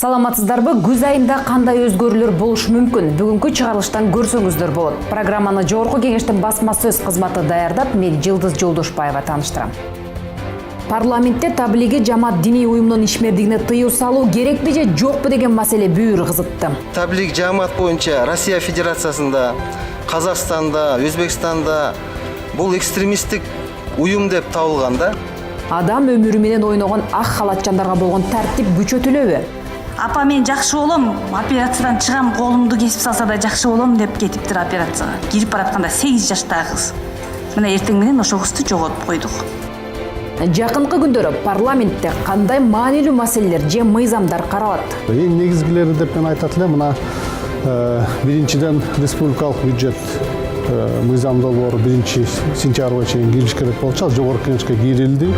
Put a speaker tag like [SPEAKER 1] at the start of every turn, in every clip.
[SPEAKER 1] Саламатсыздарбы, күз айында кандай өзгөрүүлөр болушу мүмкүн? Бүгүнкү чыгарылыштан көрсөңүздөр болот. Программаны Жогорку Кеңештин басма сөз кызматы даярдап, мен Жылдыз Жолдошбаева тааныштырам. Парламентте таблиги жамаат диний уюмунун ишмердигине тыюу салуу керекпи же жокпу деген маселе бүйүр кызытты.
[SPEAKER 2] Таблиг жамаат боюнча Россия Федерациясында, Казакстанда, Өзбекстанда бул экстремисттик уюм деп табылганда,
[SPEAKER 1] адам өмүрү менен ойногон ак халатчандарга болгон тартип күчөтүлөбү?
[SPEAKER 3] Апа, мен жакшы болом, операциядан чыгам, колумду кесип салса да жакшы болом деп кетиптир операцияга. Кирип баратканда 8 жаштагы кыз. Мына эртең менен ошол кызды жоготуп койдук.
[SPEAKER 1] Жакынкы күндөрү парламентте кандай маанилүү маселелер же мыйзамдар каралат?
[SPEAKER 4] Эң негизгилери деп мен айтат элем, мына биринчиден республикалык бюджет мыйзам долбоору 1-сентябрга чейин кириш керек болчу, жогорку кеңешке кирилди.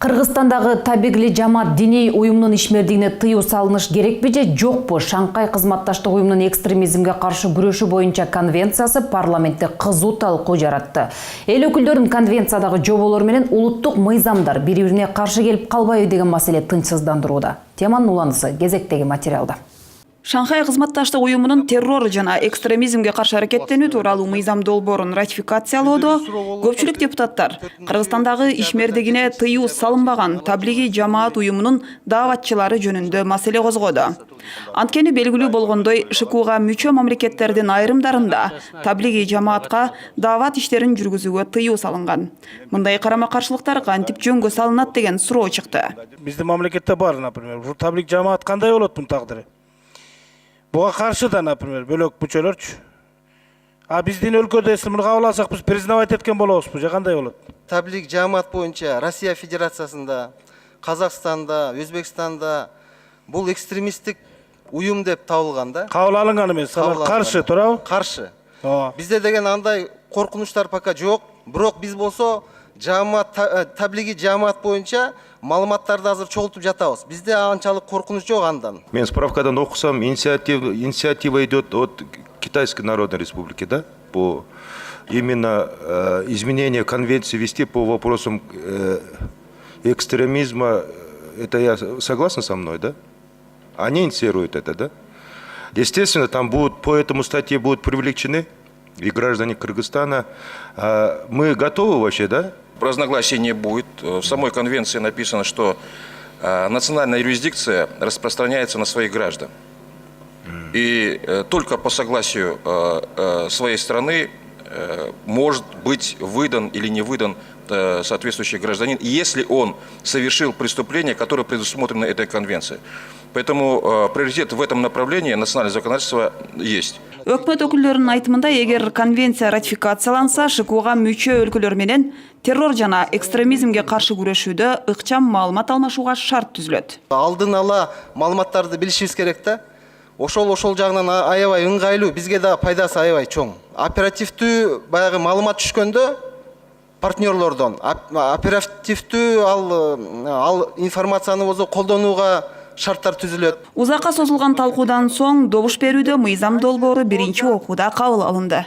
[SPEAKER 1] Кыргызстандагы табигли жамаат диний уюмунун ишмердигине тыюу салыныш керекпи же жокпу? Шанхай кызматташтык уюмунун экстремизмге каршы күрөшүү боюнча конвенциясы парламентте кызуу талкуу жаратты. Эл өкүлдөрүнүн конвенциядагы жоболор менен улуттук мыйзамдар бири-бирине каршы келип калбайбы деген маселе тынчсыздандырууда. Теманын уланысы кезектеги материалда.
[SPEAKER 5] Шанхай кызматташтык уюмунун террор жана экстремизмге каршы аракеттенүү тууралуу мыйзам долбоорун ратификациялоодо көпчүлүк депутаттар Кыргызстандагы ишмердигине тыюу салынбаган таблиги жамаат уюмунун дааватчылары жөнүндө маселе козгоду. Анткени белгилүү болгондой, ШКУга мүчө мамлекеттердин айрымдарында таблиги жамаатка даават иштерин жүргүзүүгө тыюу салынган. Мындай карама-каршылыктар кантип жөнгө салынат деген суроо чыкты.
[SPEAKER 6] Биздин мамлекетте бар, например, бул таблик жамаат кандай болот бунун тагдыры? Буга каршы да, например, бөлөк мүчөлөрчү. Биздин өлкөдө эсилмени кабыл алсак, биз признавать эткен болобузбу же кандай болот?
[SPEAKER 2] таблиг жамаат боюнча Россия Федерациясында, Казакстанда, Өзбекстанда бул экстремисттик уюм деп табылганда,
[SPEAKER 6] Кабыл алынган эмес, каршы туурабы?
[SPEAKER 2] Каршы. Бизде деген андай коркунучтар пока жок, бирок биз болсо таблиги жамаат боюнча маалыматтарды азыр чогултуп жатабыз. Бизде анчалык коркунуч жок андан.
[SPEAKER 7] Мен справкадан окусам, инициатива идет от Китайской Народной Республики, да? По именно изменение конвенции вести по вопросам экстремизма. Это я согласен со мной, да? Они инициируют это, да? Естественно, там будут, по этому статье будут привлечены и граждане Кыргызстана. Мы готовы вообще, да?
[SPEAKER 8] Разногласий не будет. В самой конвенции написано, что национальная юрисдикция распространяется на своих граждан. И только по согласию своей страны может быть выдан или не выдан соответствующий гражданин, если он совершил преступление, которое предусмотрено этой конвенцией. Поэтому приоритет в этом направлении национального законодательства есть.
[SPEAKER 5] Өкмөт өкүлдөрүнүн айтымында, эгер конвенция ратификацияланса, ШКУга мүчө өлкөлөр менен террор жана экстремизмге каршы күрөшүүдө ыкчам маалымат алмашууга шарт түзүлөт.
[SPEAKER 2] Алдын ала маалыматтарды билишибиз керек да. Ошол жагынан аябай ыңгайлуу, бизге да пайдасы аябай чоң. Оперативдүү баягы маалымат түшкөндө партнерлордон оперативдүү ал информацияны өзү колдонууга шарттар түзүлөт.
[SPEAKER 5] Узакка созулган талкуудан соң добуш берүүдө мыйзам долбоору биринчи окууда кабыл алынды.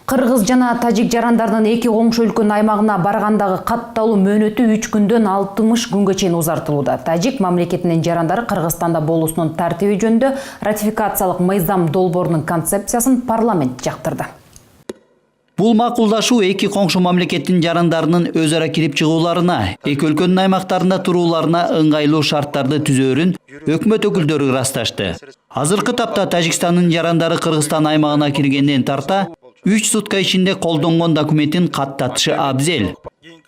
[SPEAKER 1] Кыргыз жана тажик жарандарынын эки коңшу өлкөнүн аймагына баргандагы катталуу мөөнөтү 3 күндөн 60 күнгө чейин узартылууда. Тажик мамлекетинин жарандары Кыргызстанда болуусунун тартиби жөнүндө ратификациялык мыйзам долбоорунун концепциясын парламент жактырды.
[SPEAKER 9] Бул макулдашуу эки коңшу мамлекеттин жарандарынын өз ара кирип чыгууларына, эки өлкөнүн аймактарында турууларына ыңгайлуу шарттарды түзөөрүн өкмөт өкүлдөрү ырасташты. Азыркы тапта Тажикстандын жарандары Кыргызстан аймагына киргенден тарта 3 сутка ичинде колдонгон документин каттатышы абзел.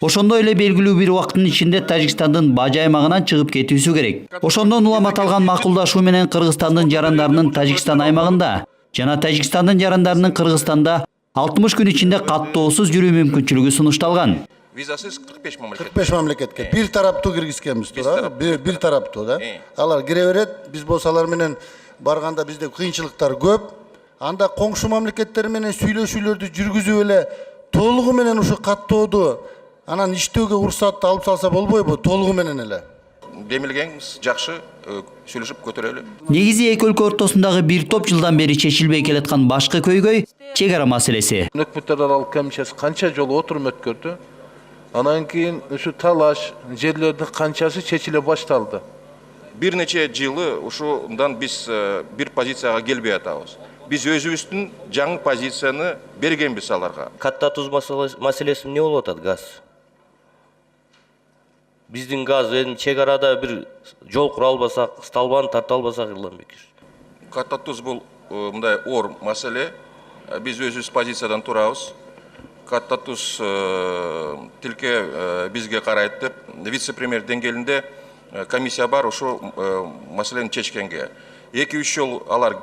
[SPEAKER 9] Ошондой эле белгилүү бир убакыттын ичинде Тажикстандын бажы аймагынан чыгып кетүүсү керек. Ошондон улам аталган макулдашуу менен Кыргызстандын жарандарынын Тажикстан аймагында жана Тажикстандын жарандарынын Кыргызстанда 60 күн ичинде каттоосуз жүрүү мүмкүнчүлүгү сунушталган.
[SPEAKER 8] Визасыз
[SPEAKER 10] 45 мамлекетке бир тараптуу киргизкенбиз, бир тараптуу да. Алар кире берет, биз болсо алар менен барганда бизде кыйынчылыктар көп. Анда коңшу мамлекеттер менен сүйлөшүүлөрдү жүргүзүп эле толугу менен ушу каттоодо анан иштөөгө уруксатты алып салса болбойбу, толугу менен эле.
[SPEAKER 8] Демилгенбиз, жакшы сүйлөшүп көтөрөлү.
[SPEAKER 9] Негизи эки өлкө ортосундагы бир топ жылдан бери чечилбей келаткан башкы көйгөй чек ара маселеси.
[SPEAKER 11] Өкмөттөр аралык комиссиясы канча жолу отуруп өткөрдү. Анан кийин ушу талаш жерлердин канчасы чечиле башталды?
[SPEAKER 8] Бир нече жылы ушундан биз бир позицияга келбей атабыз. Биз өзүбүздүн жаңы позицияны бергенбиз аларга.
[SPEAKER 12] Катта туз маселеси эмне болуп атат газ? Биздин газ эми чек арада бир жол кура албасак, столбаны тарта албасак Ирланбек.
[SPEAKER 8] Катта туз бул мындай оор маселе. Биз өзүбүз позициядан турабыз. Катта туз тилке бизге карайт деп вице-премьер деңгээлинде комиссия бар ушу маселени чечкенге. 2-3 жол алар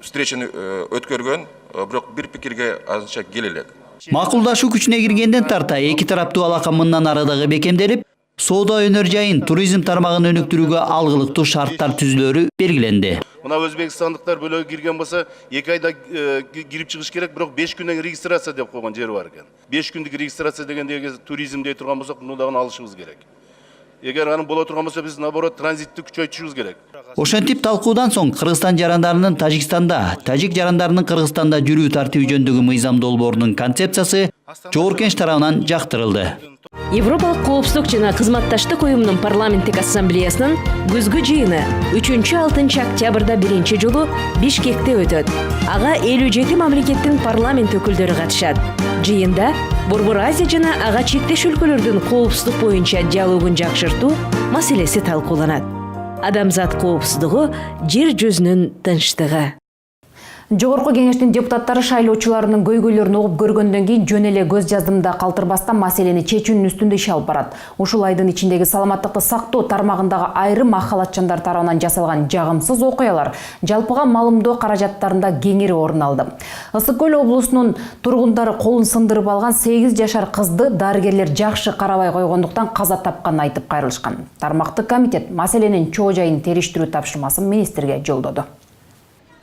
[SPEAKER 8] встречаны өткөргөн, бирок бир пикирге азырынча келе элек.
[SPEAKER 9] Макулдашуу күчүнө киргенден тарта эки тараптуу алака мындан арадагы бекемделип, соода өнөр жайын, туризм тармагын өнүктүрүүгө алгылыктуу шарттар түзүлөрү белгиленди.
[SPEAKER 13] Мына өзбекстандыктар бөлөгө кирген болсо 2 айда кирип чыгыш керек, бирок 5 күндөн регистрация деп койгон жери бар экен. 5 күндүк регистрация дегенде туризм дей турган болсок, муну дагы алышыбыз керек. Эгер аны боло турган болсо, биз наоборот транзитти күчөйтүшүбүз керек.
[SPEAKER 9] Ошентип талкуудан соң Кыргызстан жарандарынын Тажикстанда, тажик жарандарынын Кыргызстанда жүрүү тартиби жөнүндөгү мыйзам долбоорунун концепциясы Жогорку Кеңеш тарабынан жактырылды.
[SPEAKER 14] Европалык коопсуздук жана кызматташтык уюмунун парламенттик ассамблеясынын күзгү жыйыны 3-6 октябрда биринчи жолу Бишкекте өтөт. Ага 57 мамлекеттин парламент өкүлдөрү катышат. Жыйында Борбор Азия жана ага чектеш өлкөлөрдүн коопсуздук боюнча диалогун жакшыртуу маселеси талкууланат. Адамзат коопсуздугу жер жүзүнүн тынчтыгы.
[SPEAKER 1] Жогорку Кеңештин депутаттары шайлоочуларынын көйгөйлөрүн угуп көргөндөн кийин жөн эле көз жаздымда калтырбастан маселени чечүүнүн үстүндө иш алып барат. Ушул айдын ичиндеги саламаттыкты сактоо тармагындагы айрым акалатчандар тарабынан жасалган жагымсыз окуялар жалпыга маалымдоо каражаттарында кеңири орун алды. Ысык Көл облусунун тургундары колун сындырып алган 8 жашар кызды дарыгерлер жакшы карабай койгондуктан каза тапканын айтып кайрылышкан. Тармактык комитет маселенин чоо жайын териштирүү тапшырмасын министрге жолдоду.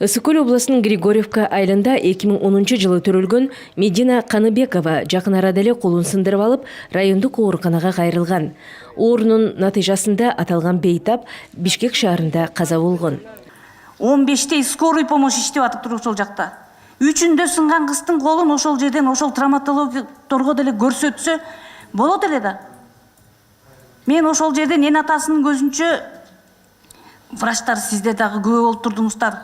[SPEAKER 14] Ысык Көл облусунун Григорьевка айылында 2010 жылы төрөлгөн Медина Каныбекова жакын арада эле колун сындырып алып, райондук ооруканага кайрылган. Оорунун натыйжасында аталган бейтап Бишкек шаарында каза болгон.
[SPEAKER 3] 15 скорый помощь иштеп атыптыр ошол жакта. 3-үндө сынган кыздын колун ошол жерден ошол травматологторго деле көрсөтсө болот эле да. Мен ошол жерден эн атасынын көзүнчө врачтар сиздер дагы күбө болуп турдуңуздар.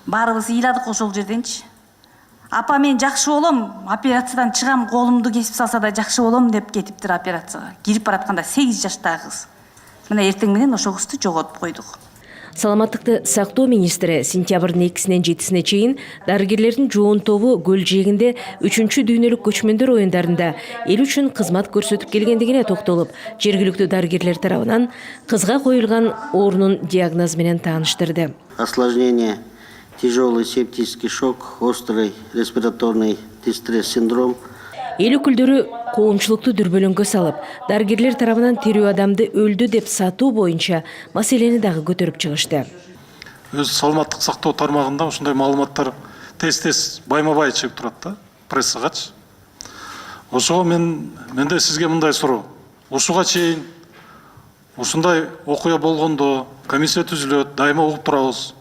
[SPEAKER 3] Барыбыз ыйладык ошол жерденчи. Апа мен жакшы болом, операциядан чыгам, колумду кесип салса да жакшы болом деп кетиптир операцияга. Кирип баратканда 8 жаштагы кыз. Мына эртең менен ошол кызды жоготуп койдук.
[SPEAKER 14] Саламаттыкты сактоо министри сентябрдын 2-синен 7-сине чейин дарыгерлердин жоон тобу көл жээгинде 3-чү дүйнөлүк көчмөндөр оюндарында эл үчүн кызмат көрсөтүп келгендигине токтолуп, жергиликтүү дарыгерлер тарабынан кызга коюлган оорунун диагнозу менен тааныштырды.
[SPEAKER 15] Осложнение тяжелый септический шок, острый респираторный дистресс синдром.
[SPEAKER 14] Эл өкүлдөрү коомчулукту дүрбөлөңгө салып, дарыгерлер тарабынан тирүү адамды өлдү деп сатуу боюнча маселени дагы көтөрүп чыгышты.
[SPEAKER 16] Өз саламаттык сактоо тармагында ушундай маалыматтар тез байма-бай чыгып турат да, прессагачы. Ошого менде сизге мындай суроо. Ушуга чейин ушундай окуя болгондо комиссия түзүлөт, дайыма угуп турабыз.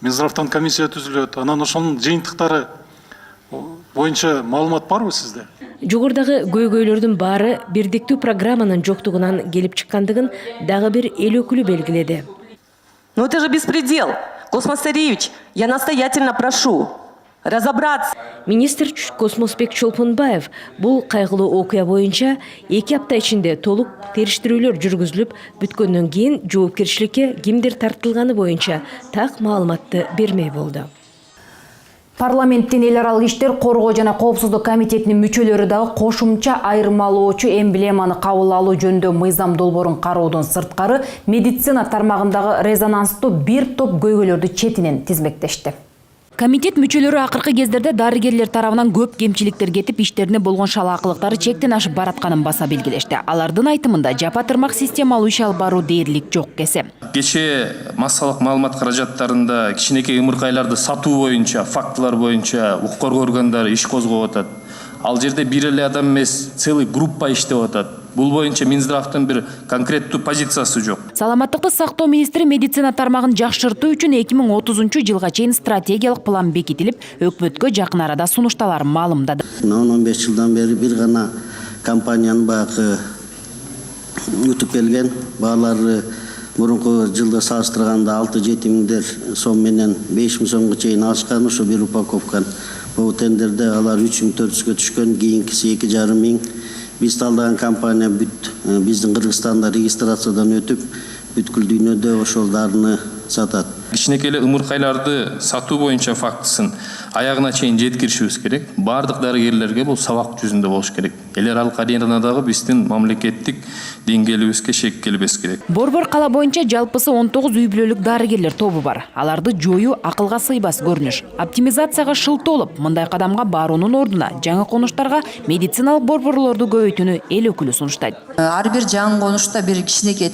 [SPEAKER 16] Минздравтан комиссия түзүлөт. Анан ошонун жыйынтыктары боюнча маалымат барбы сизде?
[SPEAKER 14] Жогордагы көйгөйлөрдүн баары бирдиктүү программанын жоктугунан келип чыккандыгын дагы бир эл өкүлү белгиледи.
[SPEAKER 17] Но это же беспредел. Космос Царевич, я настоятельно прошу разобраться.
[SPEAKER 14] Министр Космосбек Чолпонбаев бул кайгылуу окуя боюнча 2 апта ичинде толук териштирүүлөр жүргүзүлүп бүткөндөн кийин жоопкерчиликке кимдир тартылганы боюнча так маалыматты бермей болду.
[SPEAKER 1] Парламенттин эл аралык иштер коргоо жана коопсуздук комитетинин мүчөлөрү дагы кошумча айырмалоочу эмблеманы кабыл алуу жөнүндө мыйзам долбоорун кароодон сырткары медицина тармагындагы резонанстуу бир топ көйгөйлөрдү четинен тизмектешти. Комитет мүчөлөрү акыркы кездерде дарыгерлер тарабынан көп кемчиликтер кетип, иштерине болгон шалаакылыктары чектен ашып баратканын баса белгилешти. Алардын айтымында жапа тырмак системалуу иш алып баруу дээрлик жок кесе.
[SPEAKER 18] Кечээ массалык маалымат каражаттарында кичинекей ымыркайларды сатуу боюнча, фактылар боюнча укук коргоо органдары иш козгоп атат. Ал жерде бир эле адам эмес, целый группа иштеп атат. Бул боюнча Минздравдын бир конкреттүү позициясы жок.
[SPEAKER 1] Саламаттыкты сактоо министри медицина тармагын жакшыртуу үчүн 2030 жылга чейин стратегиялык план бекитилип, өкмөткө жакын арада сунушталары маалымдады.
[SPEAKER 15] 10-15 жылдан бери бир гана компаниянын багы өтүп келген. Баалары мурунку жылда салыштырганда 6-7 миңдер сом менен 5 миң сомго чейин алышкан. Ошо бир упаковкан бул тендерде алар 3400гө түшкөн, кийинкиси 2,5 миң. Биз талдаган компания биздин Кыргызстанда регистрациядан өтүп, бүткүл дүйнөдө ошол дарыны сатат.
[SPEAKER 18] Кичинекей эле ымыркайларды сатуу боюнча фактысын аягына чейин жеткиришибиз керек. Бардык дарыгерлерге бул сабак жүзүндө болуш керек. Эл аралык аренадагы биздин мамлекеттик деңгээлибизге шек келбес керек.
[SPEAKER 1] Борбор кала боюнча жалпысы 19 үй бүлөлүк дарыгерлер тобу бар. Аларды жоюу акылга сыйбас көрүнүш. Оптимизацияга шылтоолуп, мындай кадамга баруунун ордуна жаңы конуштарга медициналык борборлорду көбөйтүүнү эл өкүлү сунуштайт.
[SPEAKER 19] Ар бир жаңы конушта бир кичинекей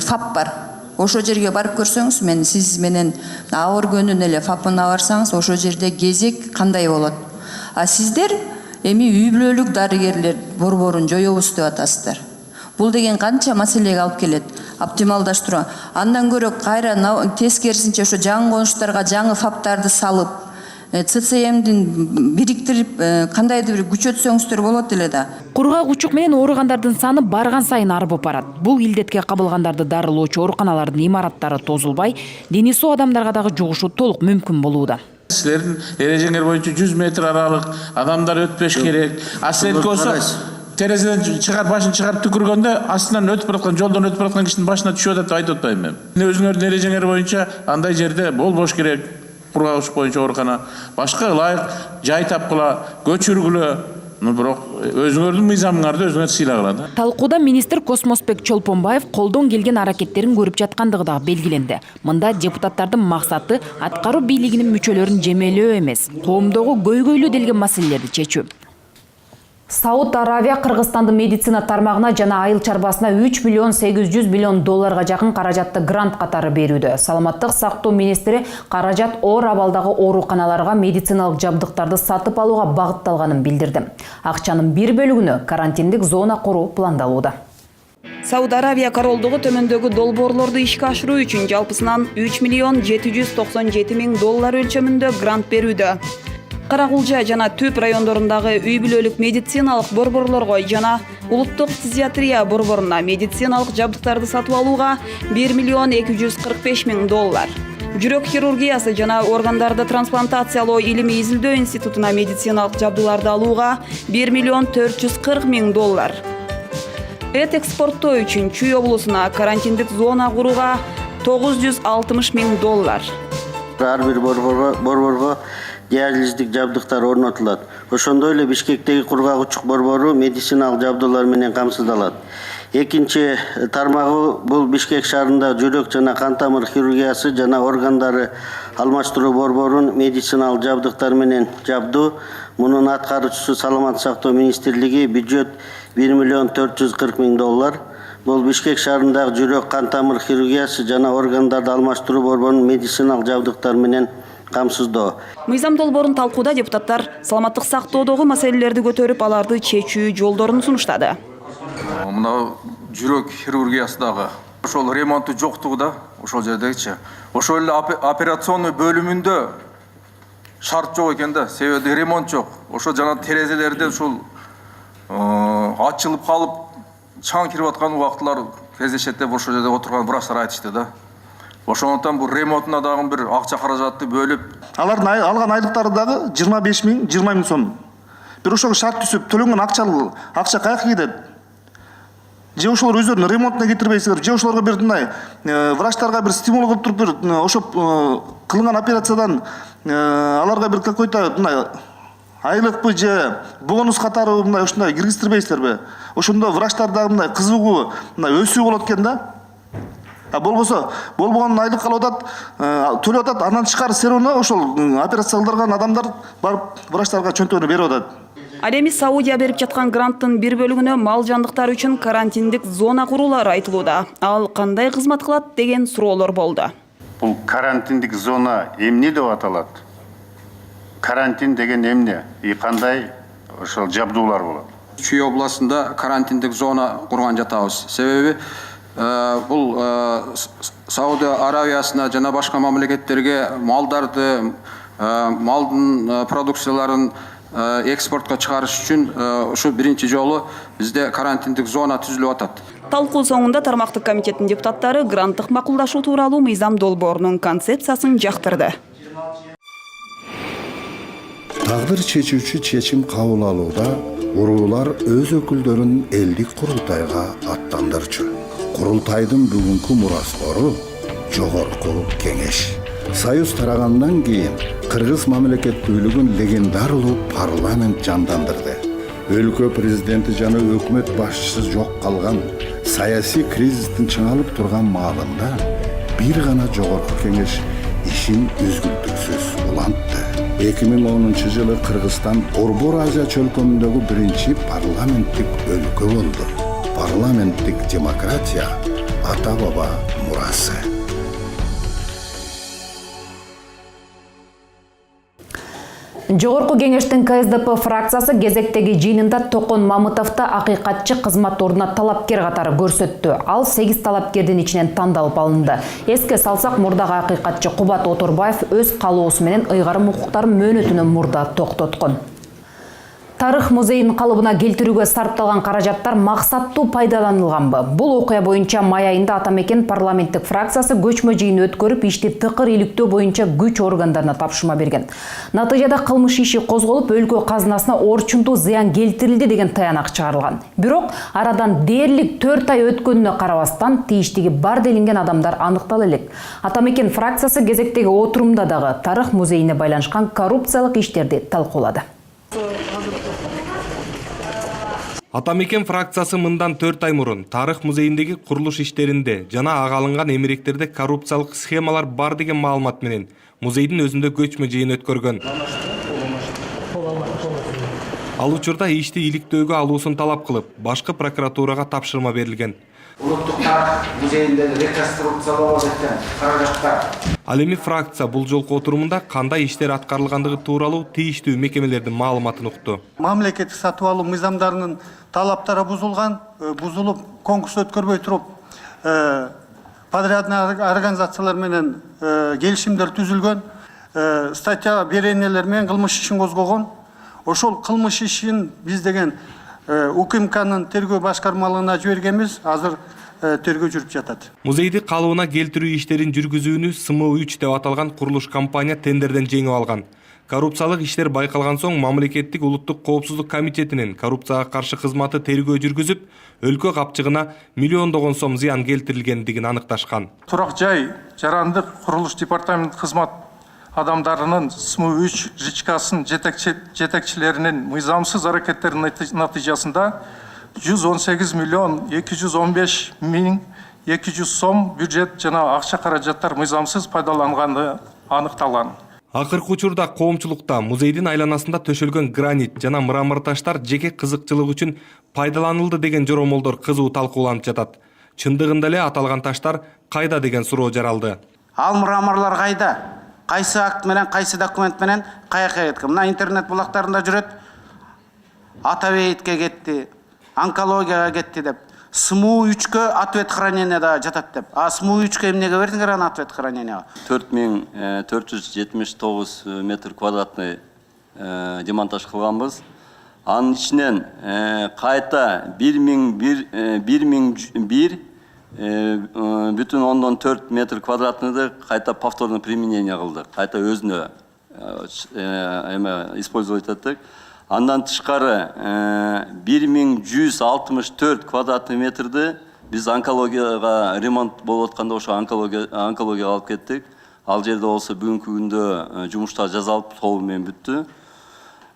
[SPEAKER 19] фап бар. Ошо жерге барып көрсөңүз, сиз менен ауыргөнүн эле фапына барсаңыз, ошо жерде кезек кандай болот. А сиздер эми үй бүлөлүк дарыгерлер борборун жоёбуз деп атасыздар. Бул деген канча маселеге алып келет. Оптималдаштыруу. Андан көрө кайра тескерисинче ошо жаңы конуштарга жаңы фаптарды салып, ЦЦМдин бириктирип кандайдыр бир күчөтсөңүздөр болот эле да.
[SPEAKER 1] Кургак учук менен ооругандардын саны барган сайын арбып барат. Бул илдетке кабылгандарды дарылоочу ооруканалардын имараттары тозулбай, дени соо адамдарга дагы жугушу толук мүмкүн болууда.
[SPEAKER 11] Силердин эрежеңер боюнча 100 метр аралык адамдар өтпөш керек. Асет болсо терезеден чыгар башын чыгарып түкүргөндө астынан өтүп бараткан, жолдон өтүп бараткан кишинин башына түшүп атат деп айтып атпайм мен. Өзүңөрдүн эрежеңер боюнча андай жерде болбош керек. Кургак учук боюнча оорукана башка ылайык жай тапкыла, көчүргүлө, бирок өзүңөрдүн мыйзамыңарды өзүңөр сыйлагыла да.
[SPEAKER 1] Талкууда министр Космосбек Чолпонбаев колдон келген аракеттерин көрүп жаткандыгы дагы белгиленди. Мында депутаттардын максаты аткаруу бийлигинин мүчөлөрүн жемелөө эмес, коомдогу көйгөйлүү делген маселелерди чечүү. Сауд Аравия Кыргызстандын медицина тармагына жана айыл чарбасына 3 миллион 800 миллион долларга жакын каражатты грант катары берүүдө. Саламаттык сактоо министри каражат оор абалдагы ооруканаларга медициналык жабдыктарды сатып алууга багытталганын билдирди. Акчанын бир бөлүгүнө карантиндик зона куруу пландалууда.
[SPEAKER 5] Сауд Аравия королдугу төмөндөгү долбоорлорду ишке ашыруу үчүн жалпысынан 3 миллион 797 миң доллар өлчөмүндө грант берүүдө. Каракулжа жана Түп райондорундагы үй бүлөлүк медициналык борборлорго жана улуттук фтизиатрия борборуна медициналык жабдыктарды сатып алууга 1 миллион 245 миң доллар. Жүрөк хирургиясы жана органдарды трансплантациялоо илимий изилдөө институтуна медициналык жабдууларды алууга 1 миллион 440 миң доллар. Эт экспорттоо үчүн Чүй облусуна карантиндик зона курууга 960 миң доллар.
[SPEAKER 15] Ар бир борборго диализдик жабдыктар орнотулат. Ошондой эле Бишкектеги Кургак учук борбору медициналык жабдуулар менен камсыздалат. Экинчи тармагы бул Бишкек шаарында жүрөк жана кан тамыр хирургиясы жана органдары алмаштыруу борборун медициналык жабдыктар менен жабдуу. Мунун аткаруучусу Саламаттык сактоо министрлиги, бюджет 1 миллион 440 миң доллар. Бул Бишкек шаарындагы жүрөк кан тамыр хирургиясы жана органдарды алмаштыруу борборунун медициналык жабдыктар менен камсыздоо.
[SPEAKER 5] Мыйзам долбоорун талкууда депутаттар саламаттык сактоодогу маселелерди көтөрүп, аларды чечүү жолдорун сунуштады.
[SPEAKER 20] Мына жүрөк хирургиясындагы ошол ремонту жоктугу да, ошол жердегичи. Ошол эле операционный бөлүмүндө шарт жок экен да, себеби ремонт жок. Ошо жана терезелерден ушул ачылып калып, чаң кирип аткан убактылар кездешет деп ошол жерде отурган врачтар айтышты да. Ошондон бул ремонтуна дагы бир акча каражатты бөлүп,
[SPEAKER 16] алардын алган айлыктары дагы 25 миң, 20 миң сом. Бир ошого шарт түзүп, төлөнгөн акча каяка кетет? Же ошолор өздөрүнүн ремонтуна кетирбейсиздер, же ошолорго бир мындай врачтарга бир стимул кылып туруп, бир ошо кылынган операциядан аларга бир какой-то мындай айлыкпы же бонус катары мындай ушундай киргизтирбейсиздерби? Ошондо врачтар дагы мындай кызыгуу, мындай өсүү болот экен да. Болбосо, болбогон айлык алып атат, төлөп атат, андан тышкары все равно ошол операция кылдырган адамдар барып врачтарга чөнтөгүнү берип атат.
[SPEAKER 5] Ал эми Саудия берип жаткан гранттын бир бөлүгүнө мал жандыктар үчүн карантиндик зона курулары айтылууда. Ал кандай кызмат кылат деген суроолор болду.
[SPEAKER 21] Бул карантиндик зона эмне деп аталат? Карантин деген эмне? Кандай ошол жабдуулар болот.
[SPEAKER 20] Чүй областында карантиндик зона курган жатабыз. Себеби бул Сауд Аравиясына жана башка мамлекеттерге малдарды, малдын продукцияларын экспортко чыгарыш үчүн ушу биринчи жолу бизде карантиндик зона түзүлүп атат.
[SPEAKER 5] Талкуу соңунда тармактык комитеттин депутаттары гранттык макулдашуу тууралуу мыйзам долбоорунун концепциясын жактырды.
[SPEAKER 4] Тагдыр чечүүчү чечим кабыл алууда уруулар өз өкүлдөрүн элдик курултайга аттандырчу. Курултайдын бүгүнкү мураскору Жогорку Кеңеш. Союз тарагандан кийин кыргыз мамлекеттүүлүгүн легендарлуу парламент жандандырды. Өлкө президенти жана өкмөт башчысы жок калган саясий кризистин чыңалып турган маалында бир гана Жогорку Кеңеш ишин үзгүлтүксүз улантты. 2010-жылы Кыргызстан Орбор Азия чөлкөмүндөгү биринчи парламенттик өлкө болду. Парламенттик демократия ата-баба мурасы.
[SPEAKER 1] Жогорку Кеңештин КСДП фракциясы кезектеги жыйынында Токон Мамытовду акыйкатчы кызмат ордуна талапкер катары көрсөттү. Ал 8 талапкердин ичинен тандалып алынды. Эске салсак, мурдагы акыйкатчы Кубат Оторбаев өз калоосу менен ыйгарым укуктарын мөөнөтүнөн мурда токтоткон. Тарых музейин калыбына келтирүүгө сарпталган каражаттар максаттуу пайдаланылганбы? Бул окуя боюнча май айында Атамекен парламенттик фракциясы көчмө жыйын өткөрүп, ишти тыкыр иликтөө боюнча күч органдарына тапшырма берген. Натыйжада кылмыш иши козголуп, өлкө казынасына орчунтуу зыян келтирилди деген таянак чыгарылган. Бирок арадан дээрлик 4 ай өткөнүнө карабастан тийиштиги бар делинген адамдар аныктала элек. Атамекен фракциясы кезектеги отурумда дагы тарых музейине байланышкан коррупциялык иштерди талкуулады.
[SPEAKER 22] Атамекен фракциясы мындан 4 ай мурун тарых музейиндеги курулуш иштеринде жана ага алынган эмеректерде коррупциялык схемалар бар деген маалымат менен музейдин өзүндө көчмө жыйын өткөргөн. Ал учурда ишти иликтөөгө алуусун талап кылып, башкы прокуратурага тапшырма берилген.
[SPEAKER 23] Улуттук тарых музейиндеги реконструкциялоо деген каражаттар.
[SPEAKER 22] Ал эми фракция бул жолку отурумунда кандай иштер аткарылгандыгы тууралуу тийиштүү мекемелердин маалыматын укту.
[SPEAKER 24] Мамлекеттик сатып алуу мыйзамдарынын талаптары бузулуп, конкурс өткөрбөй туруп, подрядный организациялар менен келишимдер түзүлгөн, статья беренелер менен кылмыш ишин козгогон. Ошол кылмыш ишин биз деген УКМКнын тергөө башкармалыгына жибергенбиз, азыр тергөө жүрүп жатат.
[SPEAKER 22] Музейди калыбына келтирүү иштерин жүргүзүүнү СМУ3 деп аталган курулуш компания тендерден жеңип алган. Коррупциялык иштер байкалган соң мамлекеттик улуттук коопсуздук комитетинин коррупцияга каршы кызматы тергөө жүргүзүп, өлкө капчыгына миллиондогон сом зыян келтирилгендигин аныкташкан.
[SPEAKER 25] Турак жай жарандык курулуш департамент кызмат адамдарынын СМУ3 ЖЧК-сын жетекчилеринин мыйзамсыз аракеттеринин натыйжасында 118 миллион 215 миң 200 сом бюджет жана акча каражаттар мыйзамсыз пайдаланганы аныкталган.
[SPEAKER 22] Акыркы учурда коомчулукта музейдин айланасында төшөлгөн гранит жана мрамор таштар жеке кызыкчылык үчүн пайдаланылды деген жоромолдор кызуу талкууланып жатат. Чындыгында эле аталган таштар кайда деген суроо жаралды.
[SPEAKER 23] Ал мраморлор кайда? Кайсы акт менен, кайсы документ менен каяка кеткен? Мына интернет булактарында жүрөт. Атабейтке кетти, онкологияга кетти деп. СМУ3-кө ответ храненияда жатат деп. А СМУ3-кө эмнеге бердиңер аны ответ храненияга?
[SPEAKER 26] 4479 метр квадратный демонтаж кылганбыз. Анын ичинен кайта 1001,4 метр квадратныйды кайта повторно применение кылдык. Кайта өзүнө использовать еттик. Андан тышкары 1164 квадратный метрди биз онкологияга ремонт болуп атканда ошо онкологияга алып кеттик. Ал жерде болсо бүгүнкү күндө жумуштар жасалып толугу менен бүттү.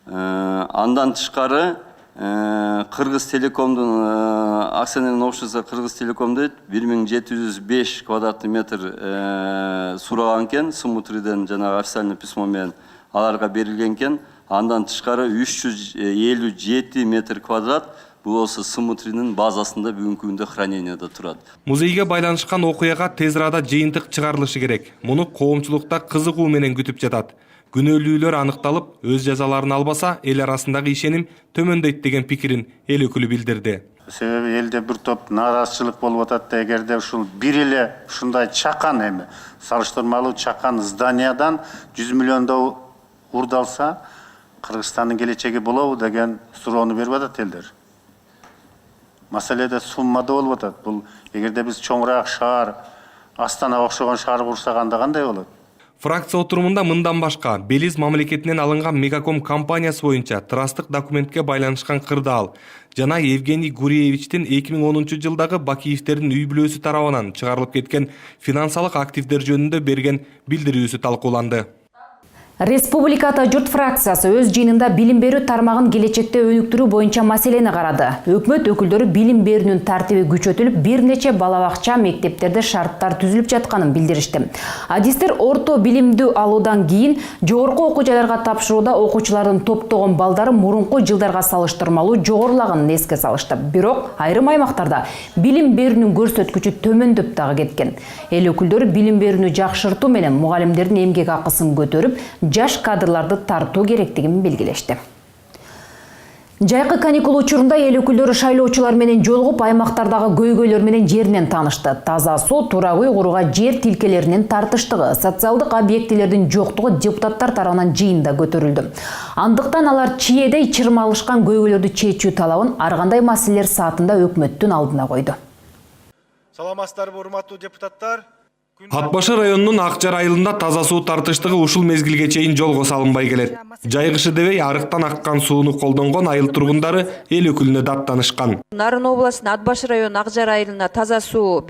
[SPEAKER 26] Андан тышкары Кыргыз Телекомдун акционерный обществосу Кыргыз Телеком дейт 1705 квадратный метр сураган экен, СМУ3ден жана официальный письмо менен аларга берилген экен. Андан тышкары 357 метр квадрат бул болсо СМУ3дин базасында бүгүнкү күндө храненияда турат.
[SPEAKER 22] Музейге байланышкан окуяга тез арада жыйынтык чыгарылышы керек. Муну коомчулукта кызыгуу менен күтүп жатат. Күнөөлүүлөр аныкталып, өз жазаларын албаса, эл арасындагы ишеним төмөндөйт деген пикирин эл өкүлү билдирди.
[SPEAKER 21] Себеби элде бир топ нааразычылык болуп атат да, эгерде ушул бир эле ушундай чакан эми салыштырмалуу чакан зданиядан 100 миллиондоо урдалса, Кыргызстандын келечеги болобу деген суроону берип атат элдер. Маселеде суммада болуп атат. Бул эгерде биз чоңураак шаар, Астанага окшогон шаар курсак анда кандай болот?
[SPEAKER 22] Фракция отурумунда мындан башка Белиз мамлекетинен алынган Мегаком компаниясы боюнча трасттык документке байланышкан кырдаал жана Евгений Гуреевичтин 2010 жылдагы Бакиевтердин үй бүлөсү тарабынан чыгарылып кеткен финансылык активдер жөнүндө берген билдирүүсү талкууланды.
[SPEAKER 1] Республиката журт фракциясы өз жыйынында билим берүү тармагын келечекте өнүктүрүү боюнча маселени карады. Өкмөт өкүлдөрү билим берүүнүн тартиби күчөтүлүп, бир нече балабакча, мектептерде шарттар түзүлүп жатканын билдиришти. Адистер орто билимди алуудан кийин жогорку окуу жайларга тапшырууда окуучулардын топтогон балдары мурунку жылдарга салыштырмалуу жогорулаганын эске салышты. Бирок айрым аймактарда билим берүүнүн көрсөткүчү төмөндөп дагы кеткен. Эл өкүлдөрү билим берүүнү жакшыртуу менен мугалимдердин эмгек акысын көтөрүп, жаш кадрларды тартуу керектигин белгилешти. Жайкы каникул учурунда эл өкүлдөрү шайлоочулар менен жолугуп, аймактардагы көйгөйлөр менен жеринен таанышты. Таза суу, турак үй курууга жер тилкелеринин тартыштыгы, социалдык объектилердин жоктугу депутаттар тарабынан жыйында көтөрүлдү. Андыктан алар чиедей чырмалышкан көйгөйлөрдү чечүү талабын ар кандай маселелер саатында өкмөттүн алдына койду.
[SPEAKER 2] Саламатсыздарбы, урматтуу депутаттар?
[SPEAKER 22] Ат башы районунун Акжар айылында таза суу тартыштыгы ушул мезгилге чейин жолго салынбай келет. Жайгышы дебей арыктан аккан сууну колдонгон айыл тургундары эл өкүлүнө даттанышкан.
[SPEAKER 6] Нарын областынын Ат башы району Акжар айылына таза суу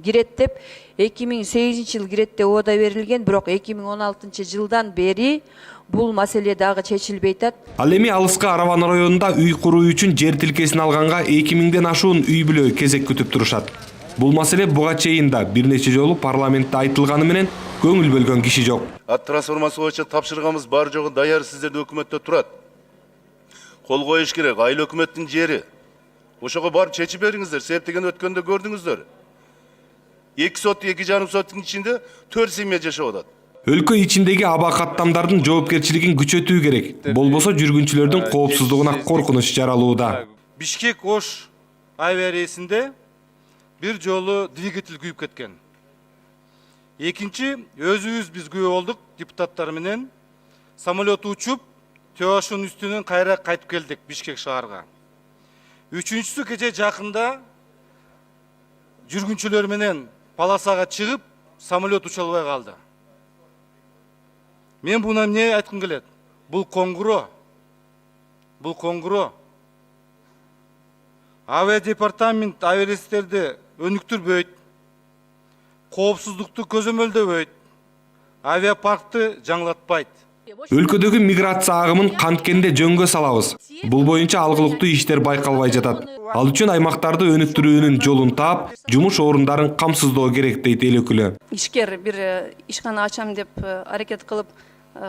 [SPEAKER 6] кирет деп 2008 жыл кирет деп ода берилген, бирок 2016 жылдан бери бул маселе дагы чечилбей атат.
[SPEAKER 22] Ал эми алыскы Араван районунда үй куруу үчүн жер тилкесин алганга 2000ден ашуун үй бүлө кезек күтүп турушат. Бул маселе буга чейин да бир нече жолу парламентте айтылганы менен көңүл бөлгөн киши жок.
[SPEAKER 13] Трансформация боюнча тапшырганыбыз бар жогу даяр, сиздерде өкмөттө турат. Кол коюш керек, айыл өкмөттүн жери. Ошого барып чечип бериңиздер, септеген өткөндө көрдүңүздөр. 2 сот, 2,5 соттун ичинде 4 семья жашап атат.
[SPEAKER 22] Өлкө ичиндеги аба каттамдардын жоопкерчилигин күчөтүү керек. Болбосо жүргүнчүлөрдүн коопсуздугуна коркунуч жаралууда.
[SPEAKER 2] Бишкек Ош авиарейсинде bir жолу двигатель күйүп кеткен. Экинчи, өзүбүз биз күбө болдук депутаттар менен. Самолет учуп, Төошун үстүнөн кайра кайтып келдик Бишкек шаарга. Үчүнчүсү кече жакында жүргүнчүлөр менен полосага чыгып, самолет уча албай калды. Мен буна эмне айткым келет? Бул коңгуроо. Бул коңгуроо. Авиадепартамент авиарейстерди өнүктүрбөйт, коопсуздукту көзөмөлдөбөйт, авиапаркты жаңылатпайт.
[SPEAKER 22] Өлкөдөгү миграция агымын канткенде жөнгө салабыз. Бул боюнча алгылыктуу иштер байкалбай жатат. Ал үчүн аймактарды өнүктүрүүнүн жолун таап, жумуш орундарын камсыздоо керек дейт эл өкүлү.
[SPEAKER 6] Ишкер бир ишкана ачам деп аракет кылып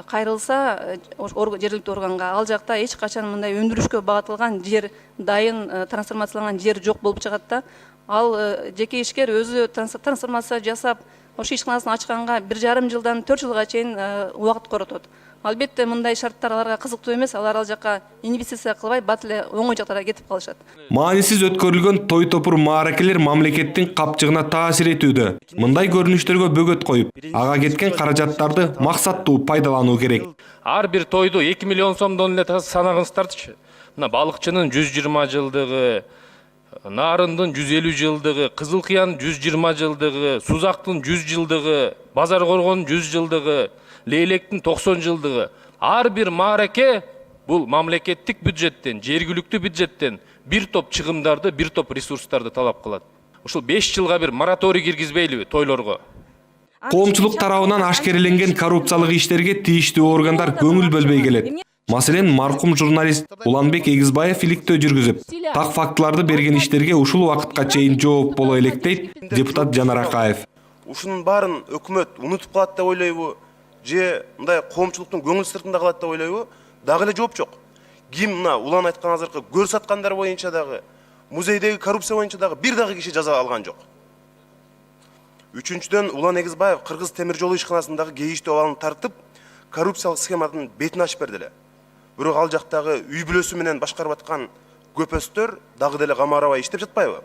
[SPEAKER 6] кайрылса жергиликтүү органга, ал жакта эч качан мындай өндүрүшкө багытылган жер, дайын трансформацияланган жер жок болуп чыгат да. Ал жеке ишкер өзү трансформация жасап, ошо ишканасын ачканга 1,5 жылдан 4 жылга чейин убакыт коротот. Албетте мындай шарттар аларга кызыктуу эмес, алар ал жака инвестиция кылбай, бат эле оңой жактарга кетип калышат.
[SPEAKER 22] Маанисиз өткөрүлгөн той топур мааракелер мамлекеттин капчыгына таасир этүүдө. Мындай көрүнүштөргө бөгөт коюп, ага кеткен каражаттарды максаттуу пайдалануу керек.
[SPEAKER 7] Ар бир тойду 2 миллион сомдон эле санагыңыздарчы. Мына балыкчынын 120 жылдыгы, Нарындын 150 жылдыгы, Кызыл Кыян 120 жылдыгы, Сузактын 100 жылдыгы, Базар Коргонун 100 жылдыгы, Лейлектин 90 жылдыгы. Ар бир маараке бул мамлекеттик бюджеттен, жергиликтүү бюджеттен бир топ чыгымдарды, бир топ ресурстарды талап кылат. Ушул 5 жылга бир мораторий киргизбейлиби тойлорго?
[SPEAKER 22] Коомчулук тарабынан ашкереленген коррупциялык иштерге тийиштүү органдар көңүл бөлбөй келет. Маселен, маркум журналист Уланбек Эгизбаев иликтөө жүргүзүп, так фактыларды берген иштерге ушул убакытка чейин жооп боло элек дейт депутат Жанар Акаев.
[SPEAKER 13] Ушунун баарын өкмөт унутуп калат деп ойлойбу, же мындай коомчулуктун көңүл сыртында калат деп ойлойбу? Дагы эле жооп жок. Ким мына Улан айткан азыркы көр саткандар боюнча дагы, музейдеги коррупция боюнча дагы бир дагы киши жаза алган жок. Үчүнчүдөн, Улан Эгизбаев Кыргыз темир жолу ишканасындагы кейиштүү абалын тартып, коррупциялық схеманың бетін ашып берді эле. Бирок ал жактагы үй бүлөсү менен башкарып аткан көпөстөр дагы деле камарабай иштеп жатпайбы?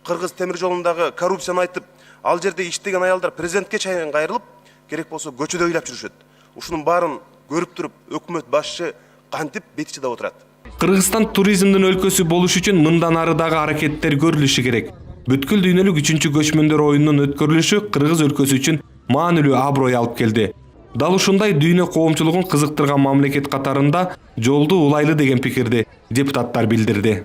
[SPEAKER 13] Кыргыз темир жолундагы коррупцияны айтып, ал жерде иштеген аялдар президентке чейин кайрылып, керек болсо көчөдө ыйлап жүрүшөт. Ушунун баарын көрүп туруп, өкмөт башчы кантип бет чыдап отурат?
[SPEAKER 22] Кыргызстан туризмдин өлкөсү болуш үчүн мындан ары дагы аракеттер көрүлүшү керек. Бүткүл дүйнөлүк 3-көчмөндөр оюнунун өткөрүлүшү Кыргыз өлкөсү үчүн маанилүү аброй алып келди. Дал ушундай дүйнө коомчулугун кызыктырган мамлекет катарында жолду улайлы деген пикирди депутаттар билдирди.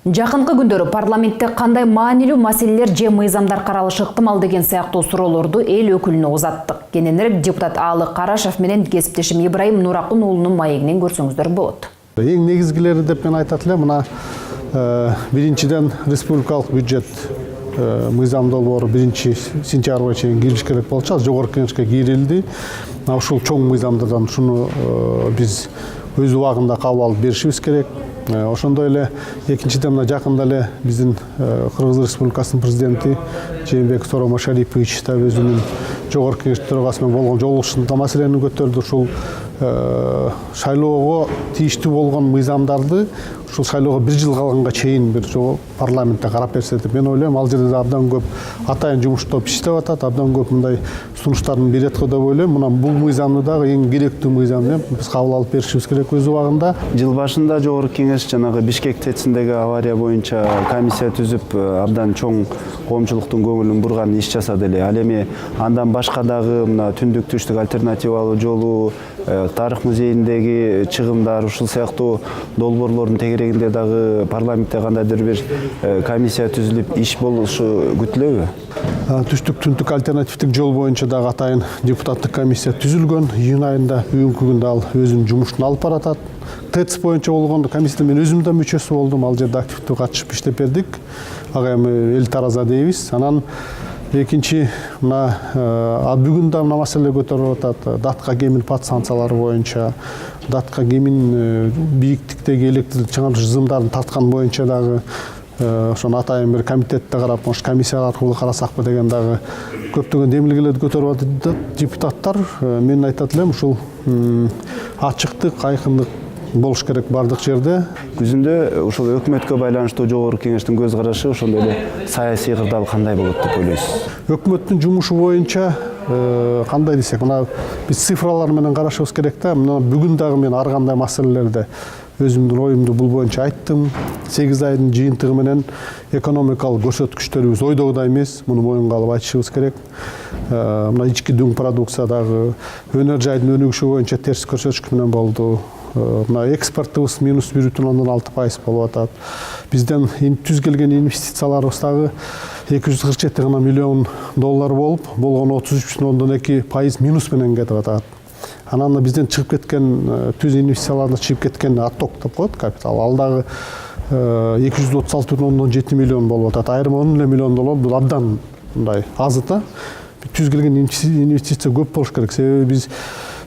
[SPEAKER 1] Жакынкы күндөрү парламентте кандай маанилүү маселелер же мыйзамдар каралышы ыктымал деген сыяктуу суроолорду эл өкүлүнө узаттык. Кененирээк депутат Аалы Карашев менен кесиптешим Ибрайым Нуракун уулунун маегинен көрсөңүздөр болот.
[SPEAKER 24] Эң негизгилери деп мен айтат элем, мына биринчиден республикалык бюджет мыйзам долбоору 1-сентябрга чейин кириш керек болчу, жогорку кеңешке кирилди. Ушул чоң мыйзамдардан ушуну биз өз убагында кабыл алып беришибиз керек. Ошондой эле экинчиден мына жакында эле биздин Кыргыз Республикасынын президенти Жээнбеков Сооронбай Шарипович да өзүнүн жогорку кеңеш төрагасы менен болгон жолугушуусунда маселени көтөрдү. Ушул шайлоого тийиштүү болгон мыйзамдарды ушул шайлоого 1 жыл калганга чейин бир жолу парламентте карап берсе деп мен ойлойм. Ал жерде абдан көп атайын жумуш топ иштеп атат, абдан көп мындай сунуштарын берет го деп ойлойм. Мына бул мыйзамды дагы эң керектүү мыйзам деп биз кабыл алып беришибиз керек өз убагында.
[SPEAKER 3] Жыл башында жогорку кеңеш жанагы Бишкек ТЭЦиндеги авария боюнча комиссия түзүп абдан чоң коомчулуктун көңүлүн бурган иш жасады эле. Ал эми андан башка дагы мына түндүк түштүк альтернативалуу жолу, тарых музейиндеги чыгымдар, ушул сыяктуу долбоорлордун тегерегинде дагы парламентте кандайдыр бир комиссия түзүлүп иш болушу күтүлөбү?
[SPEAKER 24] Түштүк түндүк альтернативдик жол боюнча дагы атайын депутаттык комиссия түзүлгөн. Июнь айында бүгүнкү күндө ал өзүнүн жумушун алып баратат. ТЭЦ боюнча болгондо комиссияда мен өзүм да мүчөсү болдум. Ал жерде активдүү катышып иштеп бердик. Ага эми эл тараза дейбиз. Анан экинчи мына бүгүн да мына маселе көтөрүлүп атат. Датка кемин подстанциялары боюнча, датка кемин бийиктиктеги электр чыңыртыш жызымдарын тарткан боюнча дагы ошону атайын бир комитетте карап, может комиссия аркылуу карасакпы деген дагы көптөгөн демилгелерди көтөрүп атат депутаттар. Мен айтат элем, ушул ачыктык, айкындык болуш керек бардык жерде.
[SPEAKER 3] Күзүндө ушул өкмөткө байланыштуу жогорку кеңештин көз карашы, ошондой эле саясий кырдаал кандай болот деп ойлойсуз?
[SPEAKER 24] Өкмөттүн жумушу боюнча кандай десек, мына биз цифралар менен карашыбыз керек да. Мына бүгүн дагы мен ар кандай маселелерде өзүмдүн оюмду бул боюнча айттым. 8 айдын жыйынтыгы менен экономикалык көрсөткүчтөрүбүз ойдогудай эмес, муну моюнга алып айтышыбыз керек. Мына ички дүң продукция дагы өнөр жайдын өнүгүшү боюнча терс көрсөткүч менен болду. Мына экспортубуз минус 1,6% болуп атат. Бизден түз келген инвестицияларыбыз дагы 247 миллион доллар болуп, болгон 33,2% минус менен кетип атат. Анан бизден чыгып кеткен түз инвестициялардан чыгып кеткен отток деп коет капитал. Ал дагы 236,7 миллион болуп атат. Айрым 10 миллион доллар бул абдан мындай аз да. Түз келген инвестиция көп болуш керек. Себеби биз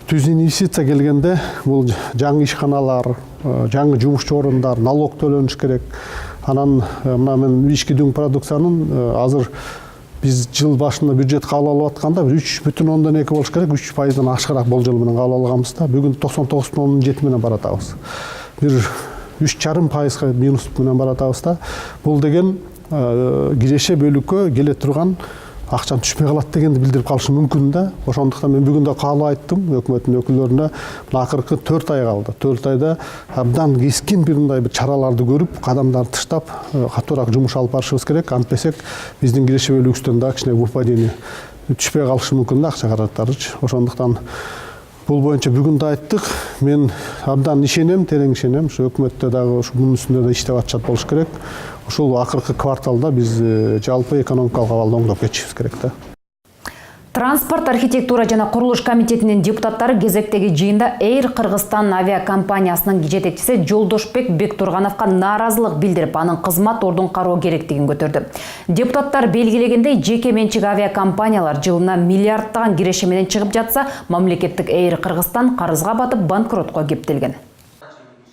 [SPEAKER 24] түз инвестиция келгенде бул жаңы ишканалар, жаңы жумушчу орундар, налог төлөнүш керек. Анан мына мен ички дүң продукциянын азыр биз жыл башында бюджет кабыл алып атканда 3,2 болуш керек, 3%дан ашыгыраак болжол менен кабыл алганбыз да. Бүгүн 99,7 менен баратабыз. Бир 3,5% минус менен баратабыз да. Бул деген киреше бөлүккө келе турган акчам түшпөй калат дегенди билдирип калышы мүмкүн да. Ошондуктан мен бүгүн да каалоо айттым өкмөттүн өкүлдөрүнө. Акыркы 4 ай калды. 4 айда абдан кескин бир мындай бир чараларды көрүп, кадамдарды тыштап, катуураак жумуш алып барышыбыз керек. Антпесек биздин киреше бөлүгүбүздөн да кичине выпадение түшпөй калышы мүмкүн да акча каражаттарычы. Ошондуктан бул боюнча бүгүн да айттык. Мен абдан ишенем, терең ишенем. Ушу өкмөттө дагы ушу мунун үстүндө да иштеп атышат болуш керек. Ушул акыркы кварталда биз жалпы экономикалык абалды оңдоп кетишибиз керек да.
[SPEAKER 1] Транспорт, архитектура жана курулуш комитетинин депутаттары кезектеги жыйында Эйр Кыргызстан авиакомпаниясынын жетекчиси Жолдошбек Бектургановго нааразылык билдирип, анын кызмат ордун кароо керектигин көтөрдү. Депутаттар белгилегендей, жеке менчик авиакомпаниялар жылына миллиарддаган киреше менен чыгып жатса, мамлекеттик Эйр Кыргызстан карызга батып банкротко кептелген.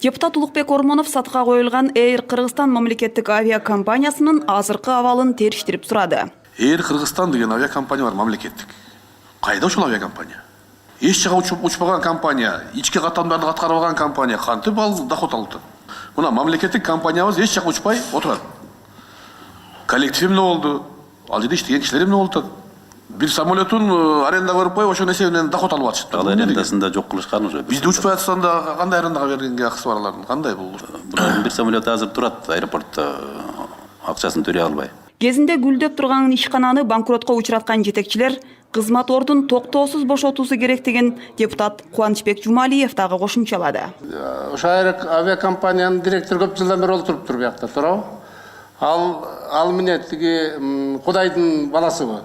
[SPEAKER 5] Депутат Улукбек Ормонов сатыга коюлган Эйр Кыргызстан мамлекеттик авиакомпаниясынын азыркы абалын териштирип сурады.
[SPEAKER 8] Эйр Кыргызстан деген авиакомпания бар мамлекеттик. Кайда ушул авиакомпания?
[SPEAKER 11] эч жака учпаган компания, ички каттамдарды аткарбаган компания кантип ал доход алып атат? Мына мамлекеттик компаниябыз эч жака учпай отурат. Коллектив эмне болду? Ал жерде иштеген кишилер эмне болуп атат? Бир самолетун аренда берип коюп, ошонун эсебинен доход алып атышат.
[SPEAKER 21] Ал арендасында жок кылышкан уже.
[SPEAKER 11] Бизде учпай атсанда кандай арендага бергенге акысы бар алардын? Кандай бул?
[SPEAKER 21] Бир самолет азыр турат аэропортто, акчасын төлөй албай.
[SPEAKER 5] Кезинде гүлдөп турган ишкананы банкротко учураткан жетекчилер кызмат ордун токтоосуз бошотуусу керек деген депутат Кубанычбек Жумалиев дагы кошумчалады.
[SPEAKER 24] Ошо авиакомпаниянын директору көп жылдан бери олтуруп тур биякта, туурабы? Ал менен тиги Кудайдын баласыбы.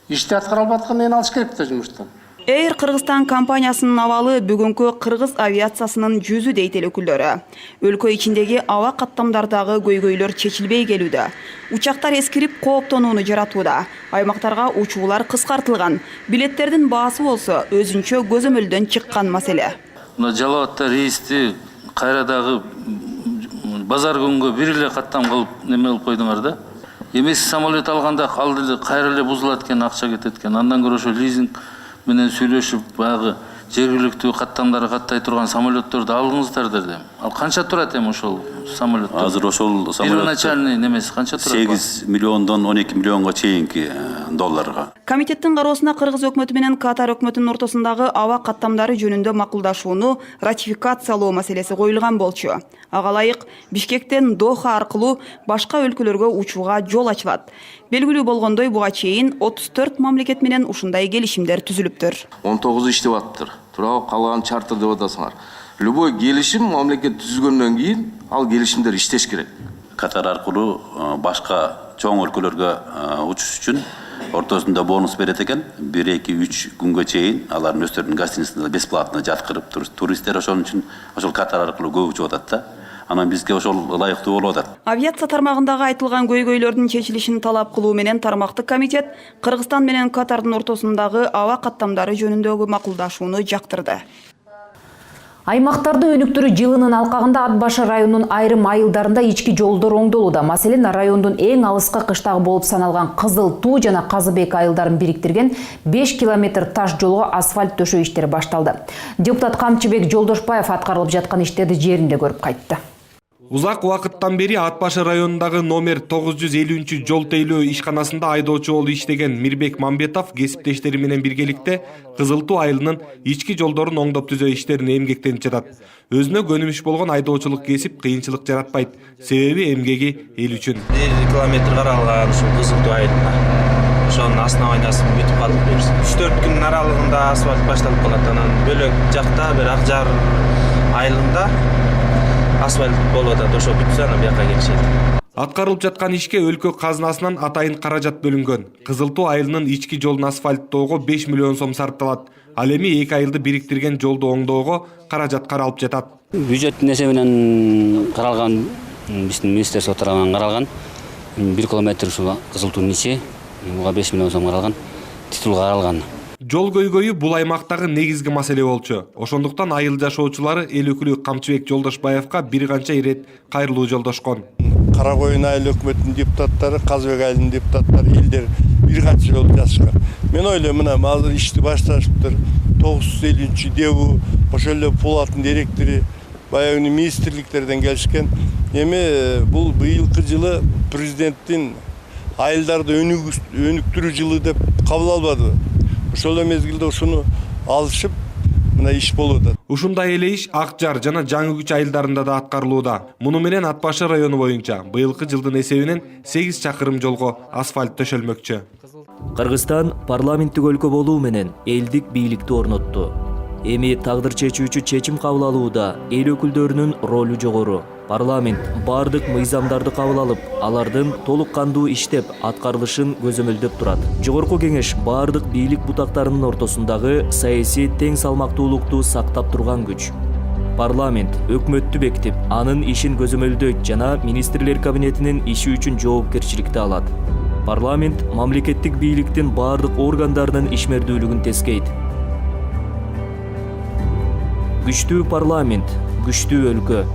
[SPEAKER 24] Ишти аткара албай аткандан кийин алыш керек да жумуштан.
[SPEAKER 5] Air Кыргызстан компаниясынын абалы бүгүнкү кыргыз авиациясынын жүзү дейт эл өкүлдөрү. Өлкө ичиндеги аба каттамдардагы көйгөйлөр чечилбей келүүдө. Учактар эскирип кооптонууну жаратууда. Аймактарга учуулар кыскартылган. Билеттердин баасы болсо өзүнчө көзөмөлдөн чыккан маселе.
[SPEAKER 8] Мына Жалал Абадта рейсти кайрадагы базар күнгө бир эле каттам кылып неме кылып койдуңар да. Эмес самолет алганда кайра эле бузулат экен, акча кетет экен. Андан көрө ошо лизинг менен сүйлөшүп багы жергиликтүү каттамдары каттай турган самолетторду алыңыздар дедим. Ал канча турат эми ошол самолет?
[SPEAKER 21] Азыр ошол самолет
[SPEAKER 8] первоначальный немеси канча турат?
[SPEAKER 21] 8 миллиондон 12 миллионго чейинки долларга.
[SPEAKER 5] Комитеттин кароосуна Кыргыз өкмөтү менен Катар өкмөтүнүн ортосундагы аба каттамдары жөнүндө макулдашууну ратификациялоо маселеси коюлган болчу. Ага ылайык Бишкектен Доха аркылуу башка өлкөлөргө учууга жол ачылат. Белгилүү болгондой буга чейин 34 мамлекет менен ушундай келишимдер түзүлүптүр.
[SPEAKER 9] 19 иштеп аттыр. Туурабы, калган чартер деп атасыңар. Любой келишим мамлекет түзүлгөндөн кийин ал келишимдер иштеш керек.
[SPEAKER 21] Катар аркылуу башка чоң өлкөлөргө учуш үчүн ортосунда бонус берет экен. 1-2-3 күнгө чейин алардын өздөрүнүн гостиницасында бесплатно жаткырып туристтер ошон үчүн ошол Катар аркылуу көп учуп атат да. Анан бизге ошол ылайыктуу болуп атат.
[SPEAKER 5] Авиация тармагындагы айтылган көйгөйлөрдүн чечилишин талап кылуу менен тармактык комитет Кыргызстан менен Катардын ортосундагы аба каттамдары жөнүндөгү макулдашууну жактырды.
[SPEAKER 1] Аймактардын өнүктүрүү жылынын алкагында Ат Башы районунун айрым айылдарында ички жолдор оңдолууда. Маселен, райондун эң алыскы кыштагы болуп саналган Кызыл Туу жана Казыбек айылдарын бириктирген 5 километр таш жолго асфальт төшөө иштери башталды. Депутат Камчыбек Жолдошбаев аткарылып жаткан иштерди жеринде көрүп кайтты.
[SPEAKER 22] Узак убакыттан бери Ат Башы районундагы номер 950 жол тейлөө ишканасында айдоочу болуп иштеген Мирбек Мамбетов кесиптештери менен биргеликте Кызыл Туу айылынын ички жолдорун оңдоп түзөө иштерине эмгектенип жатат. Өзүнө көнүмүш болгон айдоочулук кесип кыйынчылык жаратпайт. Себеби эмгеги эл үчүн.
[SPEAKER 10] 1 километр каралган ушул Кызыл Туу айылына. Ошонун основаниясын бүтүп калдык берсин. 3-4 күнүн аралыгында асфальт башталып калат. Анан бөлөк жакта бир Акжар айылында асфальт болуп атат, ошо бүтсө анан бияка келишет.
[SPEAKER 22] Аткарылып жаткан ишке өлкө казынасынан атайын каражат бөлүнгөн. Кызыл Туу айылынын ички жолун асфальттоого 5 миллион сом сарпталат. Ал эми 2 айылды бириктирген жолду оңдоого каражат каралып жатат.
[SPEAKER 12] Бюджеттин эсебинен каралган, биздин министрлик тарабынан каралган 1 километр ушул Кызыл Туунун ичи, буга 5 миллион сом каралган, титул каралган.
[SPEAKER 22] Жол көйгөйү бул аймактагы негизги маселе болчу. Ошондуктан айыл жашоочулары эл өкүлү Камчыбек Жолдошбаевка бир канча ирет кайрылуу жолдошкон.
[SPEAKER 14] Кара Коюн айыл өкмөтүнүн депутаттары, Казыбек айылынын депутаттары элдер бир канча жол жасашкан. Мен ойлойм, мына азыр ишти башташыптыр. 950-Деву, ошол эле Пулаттын директору, баягы министрликтерден келишкен. Эми бул быйылкы жылы президенттин айылдарды өнүктүрүү жылы деп кабыл албады. Ошол мезгилде ушуну алышып, мына иш болуп атат.
[SPEAKER 22] Ушундай эле иш Акжар жана Жаңы Күч айылдарында да аткарылууда. Муну менен Ат Башы району боюнча быйылкы жылдын эсебинен 8 чакырым жолго асфальт төшөлмөкчү.
[SPEAKER 17] Кыргызстан парламенттик өлкө болуу менен элдик бийликти орнотту. Эми тагдыр чечүүчү чечим кабыл алууда эл өкүлдөрүнүн ролу жогору. Парламент бардык мыйзамдарды кабыл алып, алардын толук кандуу иштеп аткарылышын көзөмөлдөп турат. Жогорку кеңеш бардык бийлик бутактарынын ортосундагы саясий тең салмактуулукту сактап турган күч. Парламент өкмөттү бекитип, анын ишин көзөмөлдөйт жана министрлер кабинетинин иши үчүн жоопкерчиликти алат. Парламент мамлекеттик бийликтин бардык органдарынын ишмердүүлүгүн тескейт. Күчтүү парламент, күчтүү өлкө.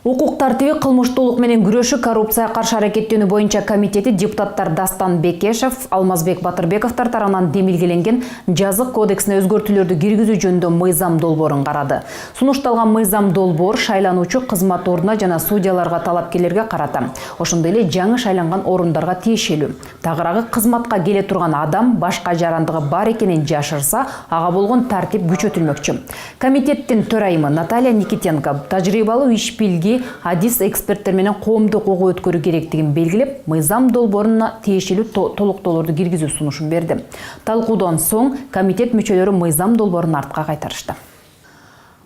[SPEAKER 1] Укук тартиби кылмыштуулук менен күрөшүү коррупцияга каршы аракеттенүү боюнча комитети депутаттар Дастан Бекешев, Алмазбек Батырбековтар тарабынан демилгеленген жазык кодексине өзгөртүүлөрдү киргизүү жөнүндө мыйзам долбоорун карады. Сунушталган мыйзам долбоор шайлануучу кызмат ордуна жана судьяларга талапкерлерге карата. Ошондой эле жаңы шайланган орундарга тиешелүү. Тагыраагы кызматка келе турган адам башка жарандыгы бар экенин жашырса, ага болгон тартип күчөтүлмөкчү. Комитеттин төрайымы Наталья Никитенко тажрыйбалуу иш билги адис эксперттер менен коомдук огуу өткөрүү керектигин белгилеп, мыйзам долбооруна тиешелүү толуктоолорду киргизүү сунушун берди. Талкуудан соң комитет мүчөлөрү мыйзам долбоорун артка кайтарышты.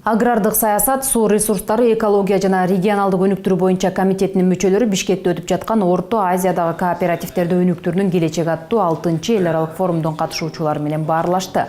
[SPEAKER 1] Агрардык саясат, суу ресурстары, экология жана регионалдык өнүктүрүү боюнча комитетинин мүчөлөрү Бишкекте өтүп жаткан Орто Азиядагы кооперативтерди өнүктүрүүнүн келечеги аттуу 6-чы эл аралык форумдун катышуучулары менен баарлашты.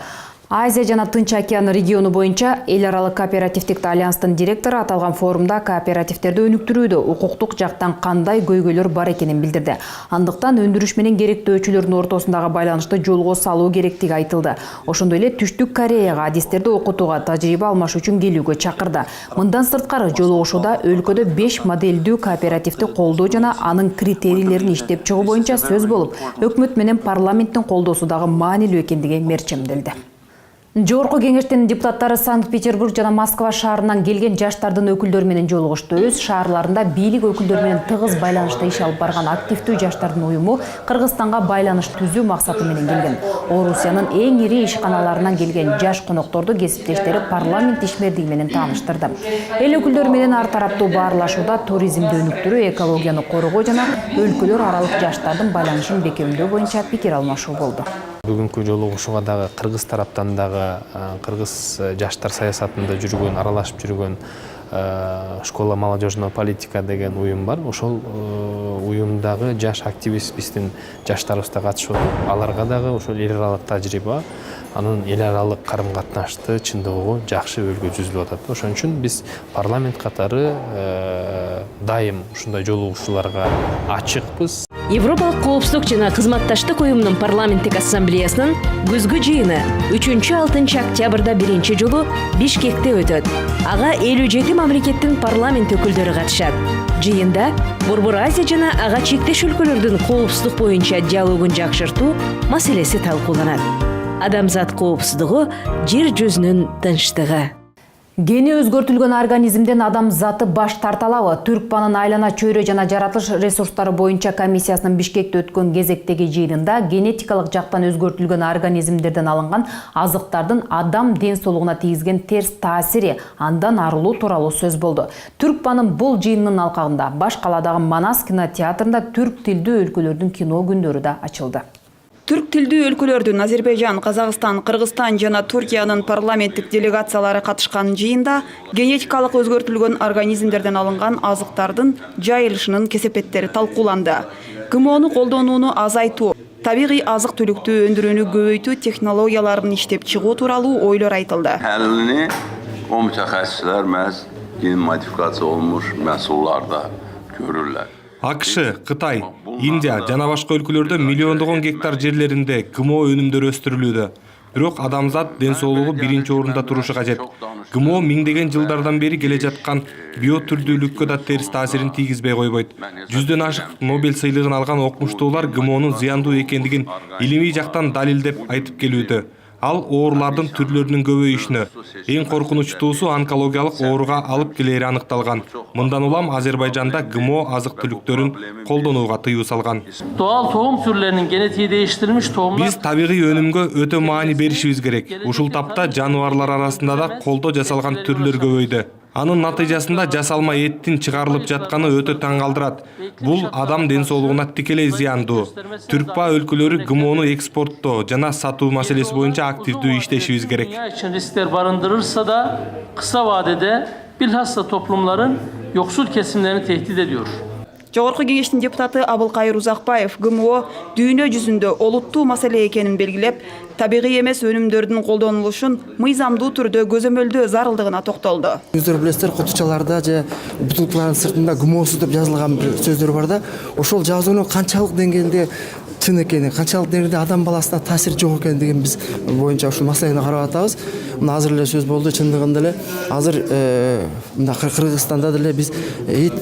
[SPEAKER 1] Азия жана Тынч океан региону боюнча эл аралык кооперативдик альянстын директору аталган форумда кооперативтерди өнүктүрүүдө укуктук жактан кандай көйгөйлөр бар экенин билдирди. Андыктан өндүрүш менен керектөөчүлөрдүн ортосундагы байланышты жолго салуу керектиги айтылды. Ошондой эле Түштүк Кореяга адистерди окутууга, тажрыйба алмашуу үчүн келүүгө чакырды. Мындан сырткары жолугушууда өлкөдө 5 модельдүү кооперативди колдоо жана анын критерийлерин иштеп чыгуу боюнча сөз болуп, өкмөт менен парламенттин колдоосу дагы маанилүү экендиги мерчемделди. Жогорку кеңештин депутаттары Санкт-Петербург жана Москва шаарынан келген жаштардын өкүлдөрү менен жолугушту. Өз шаарларында бийлик өкүлдөрү менен тыгыз байланышта иш алып барган активдүү жаштардын уюму Кыргызстанга байланыш түзүү максаты менен келген. Орусиянын эң ири ишканаларынан келген жаш конокторду кесиптештери парламент ишмердиги менен тааныштырды. Эл өкүлдөрү менен ар тараптуу баарлашууда туризмди өнүктүрүү, экологияны коргоо жана өлкөлөр аралык жаштардын байланышын бекемдөө боюнча пикир алмашуу болду.
[SPEAKER 22] Бүгүнкү жолугушууга дагы кыргыз тараптан дагы кыргыз жаштар саясатында жүргөн, аралашып жүргөн школа молодежного политика деген уюм бар. Ошол уюмдагы жаш активист биздин жаштарыбыз да катышып отур. Аларга дагы ошол эл аралык тажрыйба, анын эл аралык карым-катнашты чындыгы жакшы өлкө жүзүлүп атат. Ошон үчүн биз парламент катары дайым ушундай жолугушууларга ачыкпыз.
[SPEAKER 4] Европалык коопсуздук жана кызматташтык уюмунун парламенттик ассамблеясынын күзгү жыйыны 3-6 октябрда биринчи жолу Бишкекте өтөт. Ага 57 мамлекеттин парламент өкүлдөрү катышат. Жыйында Борбор Азия жана ага чектеш өлкөлөрдүн коопсуздук боюнча диалогун жакшыртуу маселеси талкууланат. Адамзат коопсуздугу жер жүзүнүн тынчтыгы.
[SPEAKER 1] Гени өзгөртүлгөн организмден адам заты баш тарталабы? Түркпанын айлана чөйрө жана жаратылыш ресурстары боюнча комиссиясынын Бишкекте өткөн кезектеги жыйынында генетикалык жактан өзгөртүлгөн организмдерден алынган азыктардын адам ден соолугуна тийгизген терс таасири, андан арылуу тууралуу сөз болду. Түркпанын бул жыйынынын алкагында баш каладагы Манас кинотеатрында түрк тилдүү өлкөлөрдүн кино күндөрү да ачылды.
[SPEAKER 5] Түрк тилдүү өлкөлөрдүн Азербайжан, Казакстан, Кыргызстан жана Туркиянын парламенттик делегациялары катышкан жыйында генетикалык өзгөртүлгөн организмдерден алынган азыктардын жайылышынын кесепеттери талкууланды. ГМОну колдонууну азайтуу, табигый азык-түлүктү өндүрүүнү көбөйтүү технологияларын иштеп чыгуу тууралуу ойлор айтылды.
[SPEAKER 15] Həlini o mütəxəssislər məhz gen modifikasiya olmuş məhsullarda görürlər.
[SPEAKER 22] АКШ, Кытай, Индия жана башка өлкөлөрдө миллиондогон гектар жерлеринде ГМО өнүмдөрү өстүрүлүүдө. Бирок адамзат ден соолугу биринчи орунда турушу кажет. ГМО миңдеген жылдардан бери келе жаткан биотүрдүүлүккө да терс таасирин тийгизбей койбойт. Жүздөн ашык Нобель сыйлыгын алган окумуштуулар ГМОнун зыяндуу экендигин илимий жактан далилдеп айтып келүүдө. Ал оорулардын түрлөрүнүн көбөйүшүнө, эң коркунучтуусу онкологиялык ооруга алып келери аныкталган. Мындан улам Азербайжанда ГМО азык-түлүктөрүн колдонууга тыюу салган.
[SPEAKER 16] Doğal tohum türlerinin genetiği değiştirilmiş tohumlar.
[SPEAKER 22] Биз табигый өнүмгө өтө маани беришибиз керек. Ушул тапта жаныбарлар арасында да колдоо жасалган түрлөр көбөйдү. Анын натыйжасында жасалма эттин чыгарылып жатканы өтө таң калтырат. Бул адам ден соолугуна тикелей зыяндуу. Түркпа өлкөлөрү ГМОну экспорттоо жана сатуу маселеси боюнча активдүү иштешибиз керек.
[SPEAKER 16] Dünya için riskler barındırırsa da kısa vadede bilhassa toplumların yoksul kesimlerini tehdit ediyor.
[SPEAKER 5] Жогорку кеңештин депутаты Абылкайыр Узакбаев ГМО дүйнө жүзүндө олуттуу маселе экенин белгилеп, табигый эмес өнүмдөрдүн колдонулушун мыйзамдуу түрдө көзөмөлдөө зарылдыгына токтолду.
[SPEAKER 18] Өздөрү билесиздер, кутучаларда же бутулкалардын сыртында ГМОсуз деп жазылган сөздөр бар да, ошол жазууну канчалык деңгээлде чын экени, канчалык деңгээлде адам баласына таасир жок экендигин биз боюнча ушул маселени карап атабыз. Мына азыр эле сөз болду, чындыгында эле азыр мына Кыргызстанда деле биз эт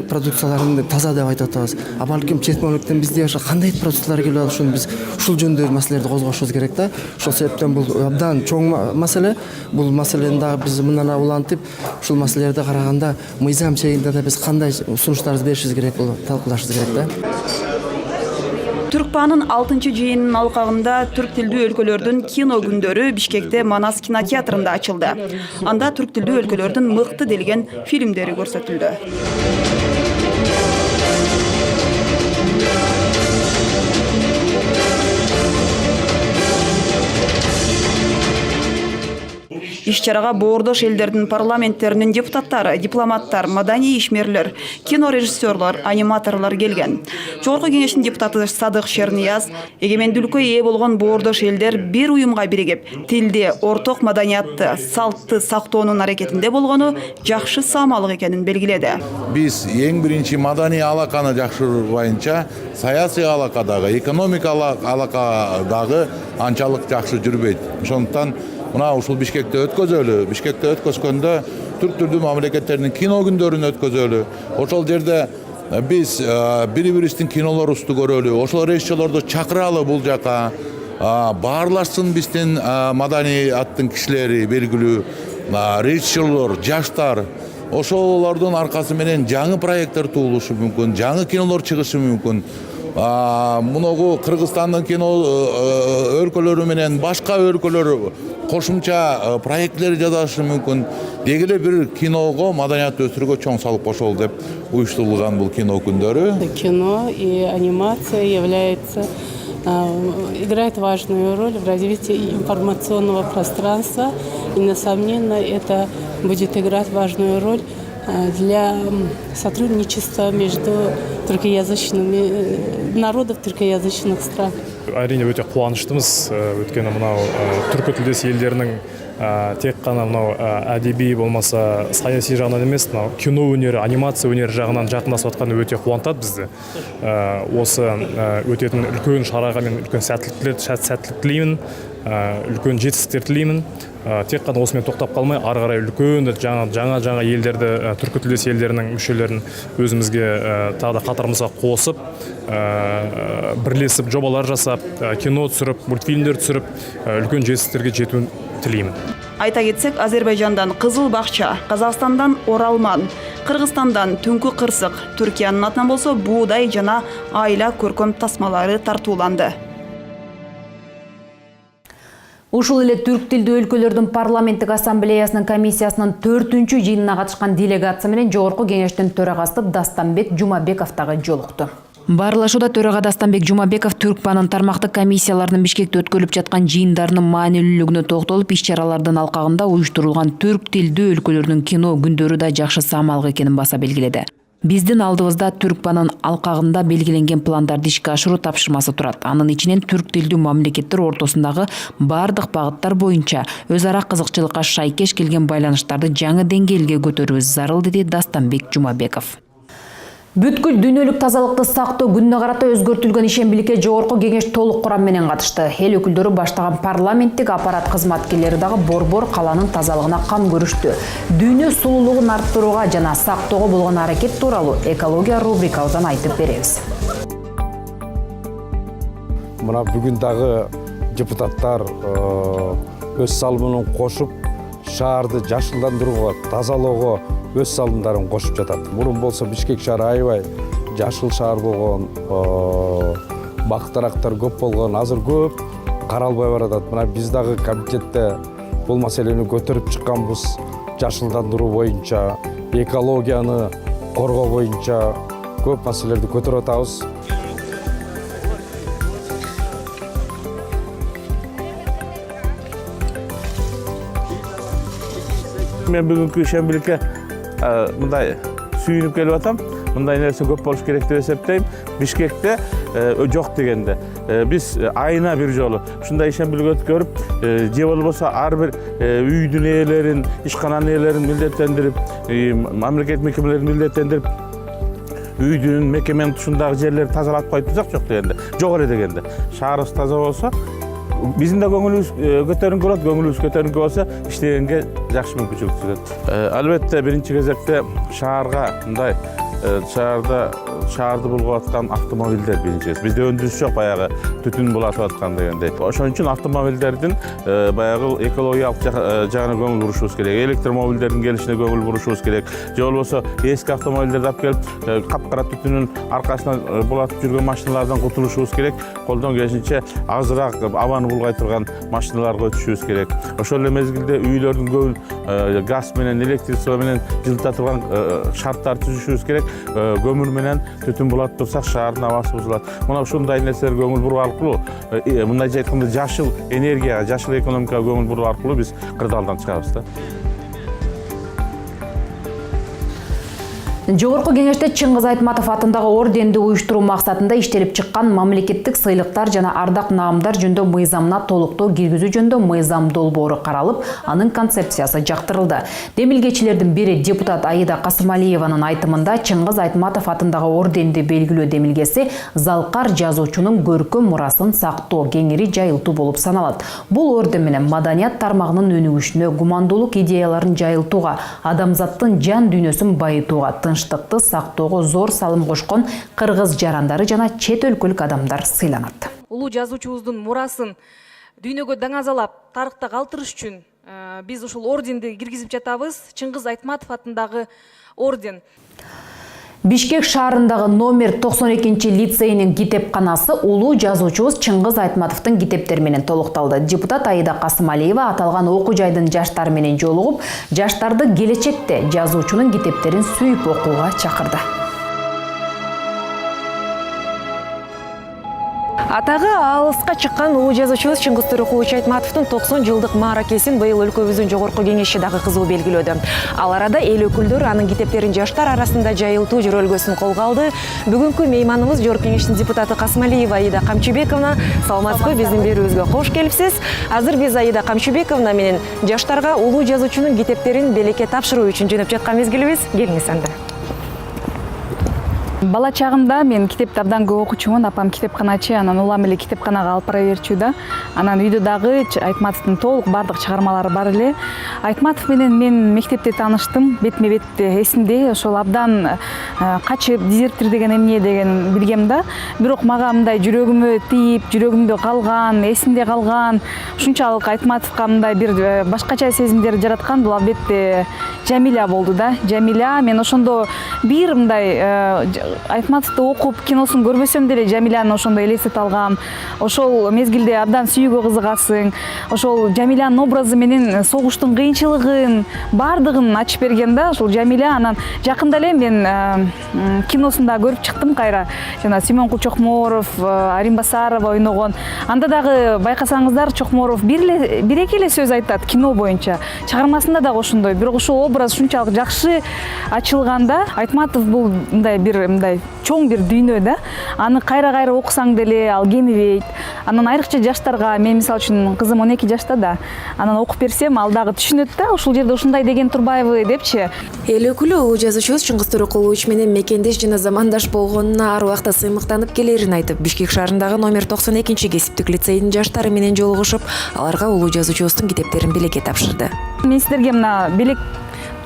[SPEAKER 18] продукцияларын таза деп айтып атабыз. А балким чет мамлекеттен бизде ошо кандай эт продукциялар келип атышын биз ушул жөнүндө маселелерди козгошубуз керек да. Ошол себептен бул абдан чоң маселе. Бул маселени дагы биз мындан улантып, ушул маселелерди караганда мыйзам чегинде да биз кандай сунуштарды беришибиз керек, бул талкуулашыбыз керек да.
[SPEAKER 5] Түркпанын 6-чы жыйынынын алкагында түрк тилдүү өлкөлөрдүн кино күндөрү Бишкекте Манас кинотеатрында ачылды. Анда түрк тилдүү өлкөлөрдүн мыкты делген фильмдери көрсөтүлдү. Иш-чарага боордош элдердин парламенттеринин депутаттары, дипломаттар, маданий ишмерлер, кино режиссерлор, аниматорлор келген. Жогорку кеңештин депутаты Садык Шернияз эгемендүүлүккө ээ болгон боордош элдер бир уюмга биригип, тилди, орток маданиятты, салтты сактоонун аракетинде болгону жакшы саамалык экенин белгиледи.
[SPEAKER 11] Биз эң биринчи маданий алаканы жакшырбайынча, саясий алакадагы, экономикалык алакадагы анчалык жакшы жүрбөйт. Ошондуктан мына ушул Бишкекте өткөзөлү. Бишкекте өткөзгөндө түрк тилдүү мамлекеттердин кино күндөрүн өткөзөлү. Ошол жерде биз бири-бирибиздин кинолорубузду көрөлү. Ошол режиссерлорду чакыралы бул жака. Баарлашсын биздин маданияттын кишилери, белгилүү режиссерлор, жаштар. Ошолордун аркасы менен жаңы проекттер туулушу мүмкүн, жаңы кинолор чыгышы мүмкүн. Муногу Кыргызстандын кино өлкөлөрү менен башка өлкөлөр кошумча проекттер жасашы мүмкүн. Дегеле бир киного, маданиятты өсүрүүгө чоң салып кошолу деп уюштурулган бул кино күндөрү.
[SPEAKER 2] Кино и анимация играет важную роль в развитии информационного пространства. И, несомненно, это будет играть важную роль для сотрудничества между түркиязычными народов түркиязычных стран.
[SPEAKER 19] Әрине өте қуаныштымыз, өйткені мынау түркі тілдес елдерінің тек қана мынау әдеби болмаса саяси жағынан емес, мынау кино өнері, анимация өнері жағынан жақындасып жатқаны өте қуантады бізді. Осы өтетін үлкен шараға мен үлкен сәттілік тілеймін, үлкен жетістіктер тілеймін. Тек қана осымен тоқтап қалмай, ары қарай үлкен жаңа елдерді, түркі тілдес елдерінің мүшелерін өзімізге тағы да қатарымызға қосып, бірлесіп жобалар жасап, кино түсіріп, мультфильмдер түсіріп, үлкен жетістіктерге жетуін тілеймін.
[SPEAKER 5] Айта кетсек, Азербайжандан Кызыл Бакча, Казакстандан Оралман, Кыргызстандан Түнкү Кырсык, Түркиянын атынан болсо буудай жана айла көркөм тасмалары тартууланды.
[SPEAKER 1] Ушул эле түрк тилдүү өлкөлөрдүн парламенттик ассамблеясынын комиссиясынын 4-чү жыйынына катышкан делегация менен жогорку кеңештин төрагасы Дастанбек Жумабеков дагы жолукту. Баарлашууда төрага Дастанбек Жумабеков Түркпанын тармактык комиссияларынын Бишкекте өткөрүлүп жаткан жыйындарынын маанилүүлүгүнө токтолуп, иш-чаралардын алкагында уюштурулган түрк тилдүү өлкөлөрдүн кино күндөрү да жакшы саамалык экенин баса белгиледи. Биздин алдыбызда Түркпанын алкагында белгиленген пландарды ишке ашыруу тапшырмасы турат. Анын ичинен түрк тилдүү мамлекеттер ортосундагы бардык багыттар боюнча өз ара кызыкчылыкка шайкеш келген байланыштарды жаңы деңгээлге көтөрүүбүз зарыл, деди Дастанбек Жумабеков. Бүткүл дүйнөлүк тазалыкты сактоо күнүнө карата өзгөртүлгөн ишембиликке жогорку кеңеш толук курам менен катышты. Эл өкүлдөрү баштаган парламенттик аппарат кызматкерлери дагы борбор каланын тазалыгына кам көрүштү. Дүйнө сулуулугун арттырууга жана сактоого болгон аракет тууралуу экология рубрикабыздан айтып беребиз.
[SPEAKER 20] Мына бүгүн дагы депутаттар өз салымын кошуп, шаарды жашылдандырууга, тазалоого өз салымдарын кошуп жатат. Мурун болсо Бишкек шаары аябай жашыл шаар болгон, бактарактар көп болгон, азыр көп каралбай баратат. Мына биз дагы комитетте бул маселени көтөрүп чыкканбыз. Жашылдандыруу боюнча, экологияны коргоо боюнча көп маселелерди көтөрүп атабыз.
[SPEAKER 11] Мен бүгүнкү ишембиликке мындай сүйүнүп келип атам. Мындай нерсе көп болуш керек деп эсептейм. Бишкекте жок дегенде биз айына бир жолу ушундай ишембилик өткөрүп, же болбосо ар бир үйдүн ээлерин, ишкананын ээлерин милдеттендирип, мамлекет мекемелерин милдеттендирип
[SPEAKER 20] үйдүн, мекеменин тушундагы жерлерди тазалап коюп турсак жок дегенде, жок эле дегенде. Шаарыбыз таза болсо, биздин да көңүлүбүз көтөрүнгү болот, көңүлүбүз көтөрүнгү болсо, иштегенге жакшы мүмкүнчүлүк түзөт. Албетте биринчи кезекте шаарга мындай шаарды булгап аткан автомобилдер биринчи. Бизде өндүрүш жок, баягы түтүн булатып аткан дегендей. Ошон үчүн автомобилдердин баягы экологиялык жагына көңүл бурушубуз керек. Электромобилдердин келишине көңүл бурушубуз керек. Же болбосо эски автомобилдерди алып келип, капкара түтүнүн аркасынан булатып жүргөн машиналардан кутулушубуз керек. Колдон келишинче азыраак абаны булгай турган машиналарга өтүшүбүз керек. Ошол эле мезгилде үйлөрдүн көбүн газ менен, электричество менен жылыта турган шарттар түзүшүбүз керек. Көмүр менен түтүн булатып турсак, шаардын абасы бузулат. Мына ушундай нерселерге көңүл буруу аркылуу, мындайча айтканда жашыл энергияга, жашыл экономикага көңүл буруу аркылуу биз кырдаалдан чыгабыз да.
[SPEAKER 1] Жогорку кеңеште Чыңгыз Айтматов атындагы орденди уюштуруу максатында иштелип чыккан мамлекеттик сыйлыктар жана ардак наамдар жөнүндө мыйзамына толуктоо киргизүү жөнүндө мыйзам долбоору каралып, анын концепциясы жактырылды. Демилгечилердин бири депутат Аида Касымалиеванын айтымында Чыңгыз Айтматов атындагы орденди белгилөө демилгеси залкар жазуучунун көркөм мурасын сактоо, кеңири жайылтуу болуп саналат. Бул орден менен маданият тармагынын өнүгүшүнө, гумандуулук идеяларын жайылтууга, адамзаттын жан дүйнөсүн байытууга, тынчтыкты сактоого зор салым кошкон кыргыз жарандары жана чет өлкөлүк адамдар сыйланат.
[SPEAKER 6] Улуу жазуучубуздун мурасын дүйнөгө даңазалап, тарыхта калтырыш үчүн биз ушул орденди киргизип жатабыз. Чыңгыз Айтматов атындагы орден.
[SPEAKER 1] Бишкек шаарындагы номер 92 лицейнин китепканасы улуу жазуучубуз Чыңгыз Айтматовдун китептери менен толукталды. Депутат Аида Касымалиева аталган окуу жайдын жаштары менен жолугуп, жаштарды келечекте жазуучунун китептерин сүйүп окууга чакырды.
[SPEAKER 6] Атагы алыска чыккан улуу жазуучубуз Чыңгыз Төрөкулович Айтматовдун 90 жылдык мааракесин быйыл өлкөбүздүн жогорку кеңеши дагы кызуу белгилөөдө. Ал арада эл өкүлдөрү анын китептерин жаштар арасында жайылтуу жөрөлгөсүн колго алды. Бүгүнкү мейманыбыз жогорку кеңештин депутаты Касымалиева Аида Камчыбековна. Саламатсызбы, биздин берүүбүзгө кош келипсиз. Азыр биз Аида Камчыбековна менен жаштарга улуу жазуучунун китептерин белекке тапшыруу үчүн жөнөп жаткан мезгилибиз. Келиңиз анда.
[SPEAKER 7] Бала чагымда мен китепти абдан көп окучумун. Апам китепканачы, анан улам эле китепканага алып бара берчү да. Анан үйдө дагы Айтматовдун толук бардык чыгармалары бар эле. Айтматов менен мен мектепте тааныштым, бетме бетте эсимде. Ошол абдан качып, дезертир деген эмне деген билгем да. Бирок мага мындай жүрөгүмө тийип, жүрөгүмдө калган, эсимде калган, ушунчалык Айтматовго мындай бир башкача сезимдер жараткан бул албетте Жамиля болду да. Жамиля, мен ошондо бир мындай Айтматовду окуп, киносун көрбөсөм деле Жамиляны ошондой элестете алгам. Ошол мезгилде абдан сүйүүгө кызыгасың. Ошол Жамилянын образы менен согуштун кыйынчылыгын, бардыгын ачып берген да. Ошол Жамиля, анан жакында эле мен киносунда көрүп чыктым кайра. Жана Симонкул Чокморов, Аримбасарова ойногон. Анда дагы байкасаңыздар, Чокморов бир эки эле сөз айтат кино боюнча. Чыгармасында дагы ошондой. Бирок ошол образ ушунчалык жакшы ачылганда, Айтматов бул мындай чоң бир дүйнө да. Аны кайра окусаң деле ал кемибейт. Анан айрыкча жаштарга, мен мисалы үчүн кызым 12 жашта да. Анан окуп берсем, ал дагы түшүнөт да, ушул жерде ушундай деген турбайбы депчи.
[SPEAKER 6] Эл өкүлү улуу жазуучубуз Чыңгыз Төрөкулович менен мекендеш жана замандаш болгонуна ар убакта сыймыктанып келерин айтып, Бишкек шаарындагы номер 92 кесиптик лицейдин жаштары менен жолугушуп, аларга улуу жазуучубуздун китептерин белекке тапшырды.
[SPEAKER 7] Мен сиздерге мына белек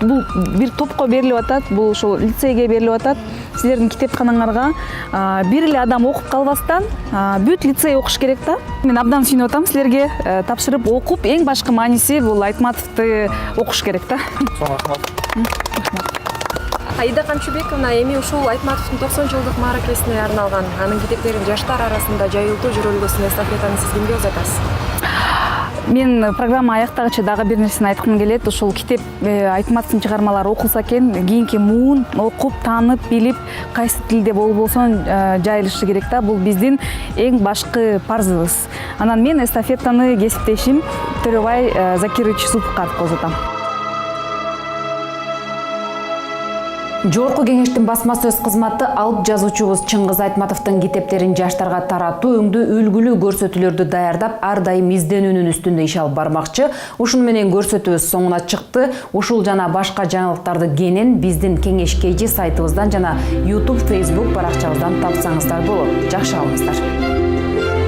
[SPEAKER 7] бул бир топко берилип атат, бул ошол лицейге берилип атат. Силердин китепканаңарга бир эле адам окуп калбастан бүт лицей окуш керек да. Мен абдан сүйүнүп атам силерге тапшырып окуп, эң башкы мааниси бул Айтматовду окуш керек да.
[SPEAKER 6] Аида Камчыбековна, эми ушул Айтматовдун 90 жылдык мааракесине арналган анын китептерин жаштар арасында жайылтуу жөрөлгөсүнө эстафетаны сиз кимге узатасыз?
[SPEAKER 7] Мен программа аяктагыча дагы бир нерсени айткым келет. Ошол китеп Айтматовдун чыгармалары окулса экен, кийинки муун окуп, таанып, билип, кайсы тилде болбосун жайылышы керек да. Бул биздин эң башкы парзыбыз. Анан мен эстафетаны кесиптешим Төрөбай Закирович Зубковго узатам.
[SPEAKER 1] Жогорку кеңештин басма сөз кызматы алып жазуучубуз Чыңгыз Айтматовдун китептерин жаштарга таратуу өңдүү үлгүлүү көрсөтүүлөрдү даярдап, ар дайым изденүүнүн үстүндө иш алып бармакчы. Ушуну менен көрсөтүүбүз соңуна чыкты. Ушул жана башка жаңылыктарды кенен биздин кеңеш KG сайтыбыздан жана YouTube, Facebook баракчабыздан тапсаңыздар болот. Жакшы калыңыздар.